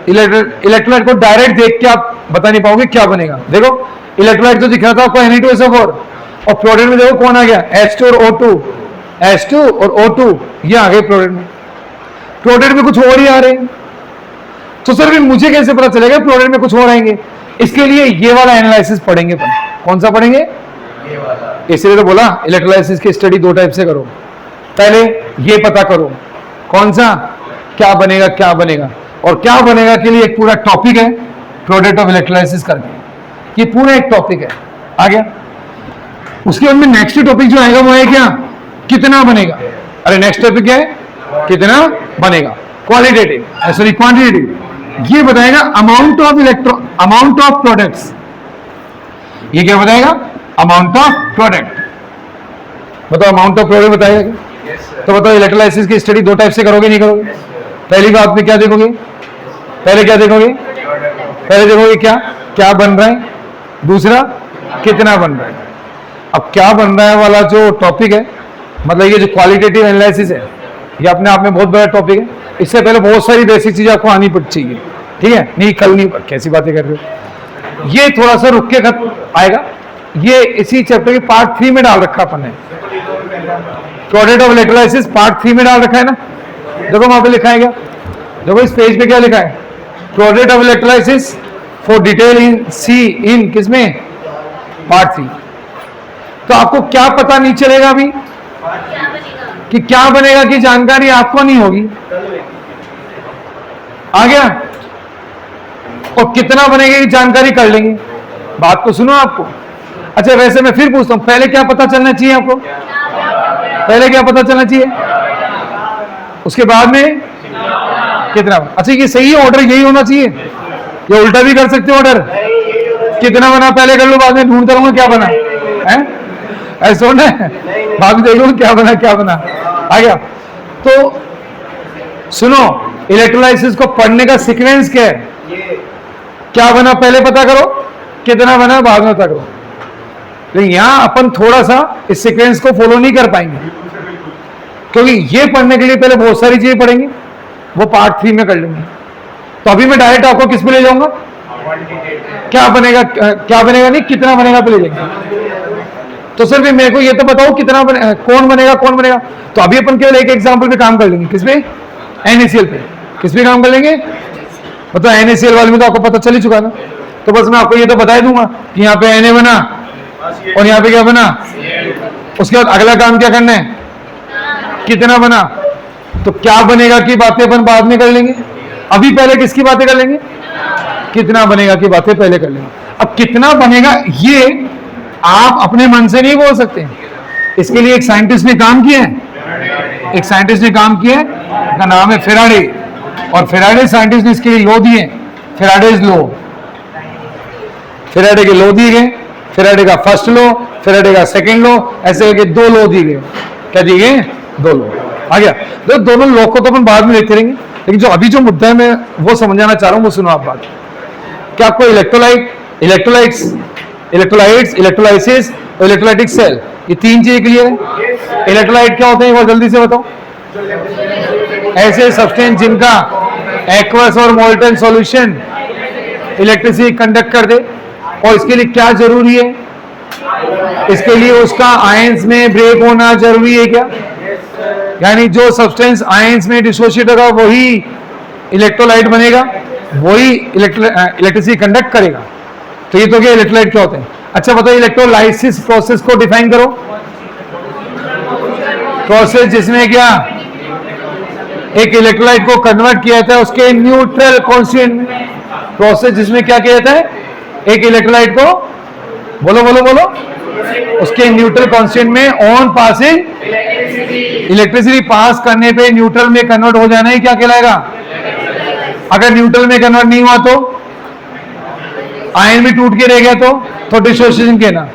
इलेक्ट्रोलाइट को डायरेक्ट देख के आप बता नहीं पाओगे क्या बनेगा। देखो इलेक्ट्रोलाइट तो दिख रहा था आपको Na2SO4, और प्रोडक्ट में देखो कौन आ गया, H2 और O2, H2 और O2 ये आ गए प्रोडक्ट में। प्रोडक्ट में कुछ और ही आ रहे हैं, तो सर मुझे कैसे पता चलेगा प्रोडक्ट में कुछ और आएंगे। इसके लिए ये वाला एनालिसिस पढ़ेंगे। कौन सा पढ़ेंगे, ये वाला। इसलिए तो बोला इलेक्ट्रोलाइसिस की स्टडी दो टाइप से करो। पहले ये पता करो कौन सा, क्या बनेगा क्या बनेगा, और क्या बनेगा के लिए एक पूरा टॉपिक है प्रोडक्ट ऑफ इलेक्ट्रोलाइसिस करके, ये पूरा एक टॉपिक है। आ गया? उसके बाद में नेक्स्ट टॉपिक जो आएगा वो है क्या, कितना बनेगा। अरे नेक्स्ट टॉपिक क्या है, कितना बनेगा, क्वालिटेटिव सॉरी क्वांटिटेटिव। ये बताएगा अमाउंट ऑफ प्रोडक्ट्स। ये क्या बताएगा, अमाउंट ऑफ प्रोडक्ट। बताओ अमाउंट ऑफ प्रोडक्ट बताएगा क्या? तो बताओ इलेक्ट्रोलाइसिस की स्टडी दो टाइप से करोगे नहीं करोगे। पहली बात में क्या देखोगे, पहले क्या देखोगे, पहले देखो ये क्या क्या बन रहा है, दूसरा कितना बन रहा है। अब क्या बन रहा है वाला जो टॉपिक है, मतलब ये जो क्वालिटेटिव एनालिसिस है, ये अपने आप में बहुत बड़ा टॉपिक है। इससे पहले बहुत सारी बेसिक चीजें आपको आनी पड़ चाहिए, ठीक है। नहीं कल नहीं, कैसी बातें कर रहे हो। ये थोड़ा सा रुक के आएगा, ये इसी चैप्टर के पार्ट 3 में डाल रखा अपन ने, प्रोडक्ट ऑफ इलेक्ट्रोलाइसिस पार्ट 3 में डाल रखा है ना। देखो वहां पे लिखा है क्या, देखो इस पेज पे क्या लिखा है, product of electrolysis for detail in see in किसमें, पार्ट 3। तो आपको क्या पता नहीं चलेगा अभी कि क्या बनेगा की जानकारी आपको नहीं होगी, आ गया। और कितना बनेगा की जानकारी कर लेंगे, बात को सुनो आपको। अच्छा वैसे मैं फिर पूछता हूं, पहले क्या पता चलना चाहिए आपको, पहले क्या पता चलना चाहिए, उसके बाद में कितना। अच्छा ये सही ऑर्डर यही होना चाहिए, या उल्टा भी कर सकते हो ऑर्डर, कितना बना पहले कर लो, बाद में ढूंढता रहूंगा क्या बना है, ऐसा होना है, बाद में देख लो क्या बना क्या बना, आ गया। तो सुनो, इलेक्ट्रोलाइसिस को पढ़ने का सीक्वेंस क्या है, क्या बना पहले पता करो, कितना बना बाद में पता करो। लेकिन यहां अपन थोड़ा सा इस सीक्वेंस को फॉलो नहीं कर पाएंगे, क्योंकि ये पढ़ने के लिए पहले बहुत सारी चीजें पढ़ेंगे, वो पार्ट 3 में कर लेंगे। तो अभी मैं डायरेक्ट आपको किस पे ले जाऊंगा, क्या बनेगा नहीं कितना बनेगा पे ले जाएंगे। तो सिर्फ मेरे को ये तो बताओ कितना कौन बनेगा। तो अभी अपन केवल एक एग्जांपल पे काम कर लेंगे, किस पे, NaCl पे। किस पे काम कर लेंगे, मतलब NaCl वाले में तो आपको पता चल ही चुका ना। तो बस मैं आपको ये तो बता दूंगा कि यहाँ पे Na बना और यहाँ पे क्या बना, उसके बाद अगला काम क्या करना है, कितना बना। तो क्या बनेगा की बातें अपन बाद में कर लेंगे, अभी पहले किसकी बातें कर लेंगे, कितना बनेगा की बातें पहले कर लेंगे। अब कितना बनेगा ये आप अपने मन से नहीं बोल सकते, इसके लिए एक साइंटिस्ट ने काम किया है, एक साइंटिस्ट ने काम किया है, का नाम है फेराडे। और फेराडे साइंटिस्ट ने इसके लिए लॉ दिए, फेराडेज लॉ, फेराडे के लॉ दिए गए, फेराडे का फर्स्ट लॉ, फेराडे का सेकंड लॉ, ऐसे करके 2 लॉ दिए गए। क्या दिए गए, 2 लॉ, आ गया। तो दोनों लॉ को तो अपन बाद में लेते रहेंगे, लेकिन जो अभी जो मुद्दा है मैं वो समझाना चाह रहा हूं, वो सुनो आप बात। क्या आपको इलेक्ट्रोलाइट्स, इलेक्ट्रोलाइसिस और इलेक्ट्रोलाइटिक सेल, ये 3 चीजें क्लियर है। इलेक्ट्रोलाइट क्या होते हैं, बहुत जल्दी से बताओ, ऐसे सब्सटेंस जिनका एक्वस और मोल्टन सॉल्यूशन इलेक्ट्रिसिटी कंडक्ट कर दे। और इसके लिए क्या जरूरी है, इसके लिए उसका आयंस में ब्रेक होना जरूरी है क्या, यानी जो सब्सटेंस आयंस में डिसोशिएट होगा वही इलेक्ट्रोलाइट बनेगा, वही इलेक्ट्रिसिटी कंडक्ट करेगा। तो ये तो क्या इलेक्ट्रोलाइट क्या होते हैं। अच्छा बताओ, इलेक्ट्रोलाइसिस प्रोसेस को डिफाइन करो, प्रोसेस जिसमें क्या एक इलेक्ट्रोलाइट को कन्वर्ट किया जाता है उसके न्यूट्रल कांस्टेंट में, प्रोसेस जिसमें क्या किया जाता है, एक इलेक्ट्रोलाइट को बोलो उसके न्यूट्रल कांस्टेंट में ऑन पासिंग इलेक्ट्रिसिटी पास करने पे न्यूट्रल में कन्वर्ट हो जाना ही क्या कहलाएगा। अगर न्यूट्रल में कन्वर्ट नहीं हुआ तो आयन भी टूट के रह गया तो डिसोसिएशन कहना।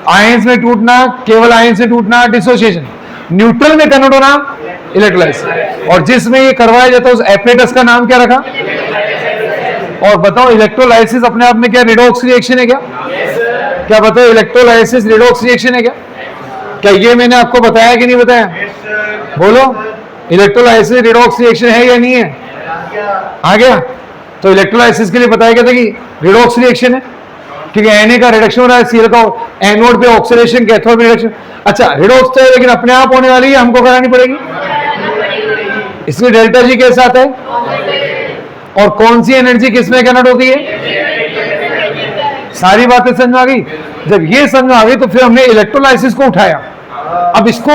आयंस में टूटना, केवल आयंस से टूटना डिसोसिएशन, न्यूट्रल में कन्वर्ट होना इलेक्ट्रोलाइसिस। और जिसमें ये करवाया जाता है उस एपरेटस का नाम क्या रखा। और बताओ इलेक्ट्रोलाइसिस अपने आप में क्या रिडॉक्स रिएक्शन है क्या, क्या बताओ इलेक्ट्रोलाइसिस रिडॉक्स रिएक्शन है क्या ये मैंने आपको बताया कि नहीं बताया, बोलो इलेक्ट्रोलाइसिस रिडॉक्स रिएक्शन है या नहीं है, आ गया। तो इलेक्ट्रोलाइसिस के लिए बताया गया था कि रिडॉक्स रिएक्शन है, क्योंकि Na का रिडक्शन हो रहा है, Cl का एनोड पे ऑक्सीडेशन, कैथोड पे रिडक्शन। अच्छा रिडॉक्स तो है लेकिन अपने आप होने वाली है, हमको करानी पड़ेगी, इसलिए डेल्टा जी कैसे आता है। और कौन सी एनर्जी किसमें कन्वर्ट होती है, सारी बातें समझ में आ गई। जब ये समझ में आ गई तो फिर हमने इलेक्ट्रोलाइसिस को उठाया, अब इसको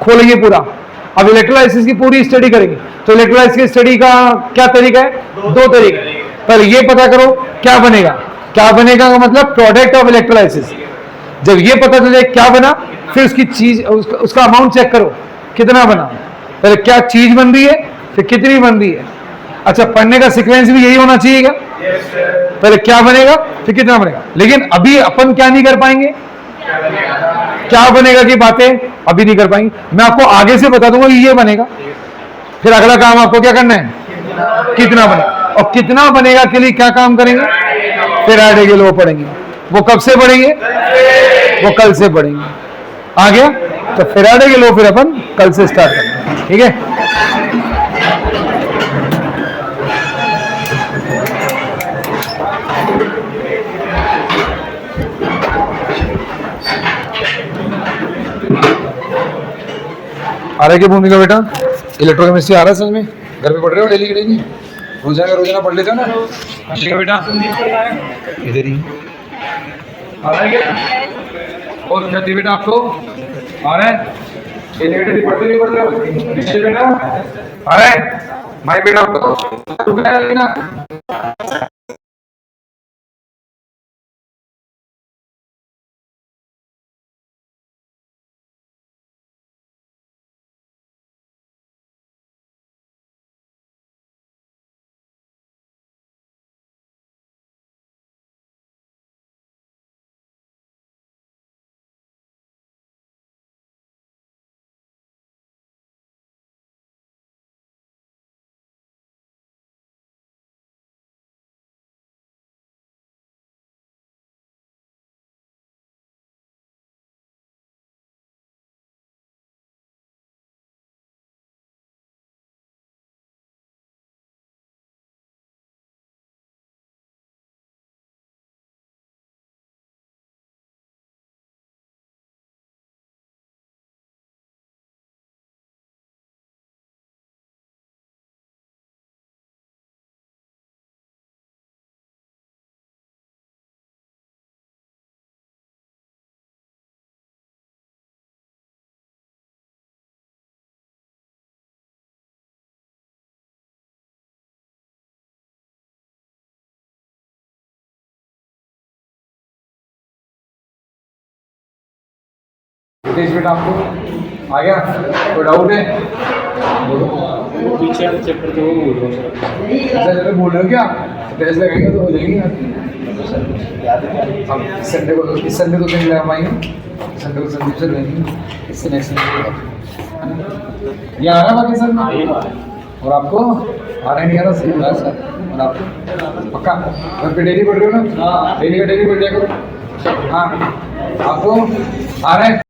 खोलेंगे पूरा, अब इलेक्ट्रोलाइसिस की पूरी स्टडी करेंगे। तो इलेक्ट्रोलाइसिस की स्टडी का क्या तरीका है, 2 तरीके। पहले ये पता करो क्या बनेगा, क्या बनेगा का मतलब प्रोडक्ट ऑफ इलेक्ट्रोलाइसिस। जब ये पता चले क्या बना, फिर उसकी चीज उसका अमाउंट चेक करो कितना बना। पहले क्या चीज बन रही है, फिर कितनी बन रही है। अच्छा पढ़ने का सीक्वेंस भी यही होना चाहिए क्या, पहले क्या बनेगा फिर कितना बनेगा। लेकिन अभी अपन क्या नहीं कर पाएंगे, क्या बनेगा की बातें अभी नहीं कर पाएंगे। मैं आपको आगे से बता दूंगा ये बनेगा, फिर अगला काम आपको क्या करना है, कितना बनेगा। और कितना बनेगा के लिए क्या काम करेंगे? फेराडे के लॉ पढ़ेंगे। वो कब से पढ़ेंगे? वो कल से पढ़ेंगे। आ गया? तो फेराडे के लॉ फिर अपन कल से स्टार्ट करेंगे, ठीक है? आ रहा है क्या भूमिका बेटा? इलेक्ट्रोकेमिस्ट्री आ रहा है समझ में? घर पे पढ़ रहे हो डेली की डेली? रोजाना पढ़ लेते हो ना? ठीक है बेटा, इधर ही आ रहा है क्या? और क्या बेटा आपको आ रहा है? पढ़ते नहीं पढ़ रहे हो बेटा? आ रहा है भाई बेटा आपको? बेटा आपको आ गया? कोई डाउट है? पीछे वाले चैप्टर तो वो बोल रहा हूँ सर बोल रहे हो क्या? टेस्ट लगाएंगे तो हो जाएगी हम संडे को, इस संडे को कहीं लगा पाएंगे, संडे को संदीप सर लेंगे, इससे नेक्स्ट ये आ रहा बाकी सर? और आपको आ रहा है नहीं आ रहा? सही है सर। और आपको पक्का घर पे डेली पढ़ रहे हो ना? डेली का डेली पढ़ जाएगा। हाँ आपको आ रहा है?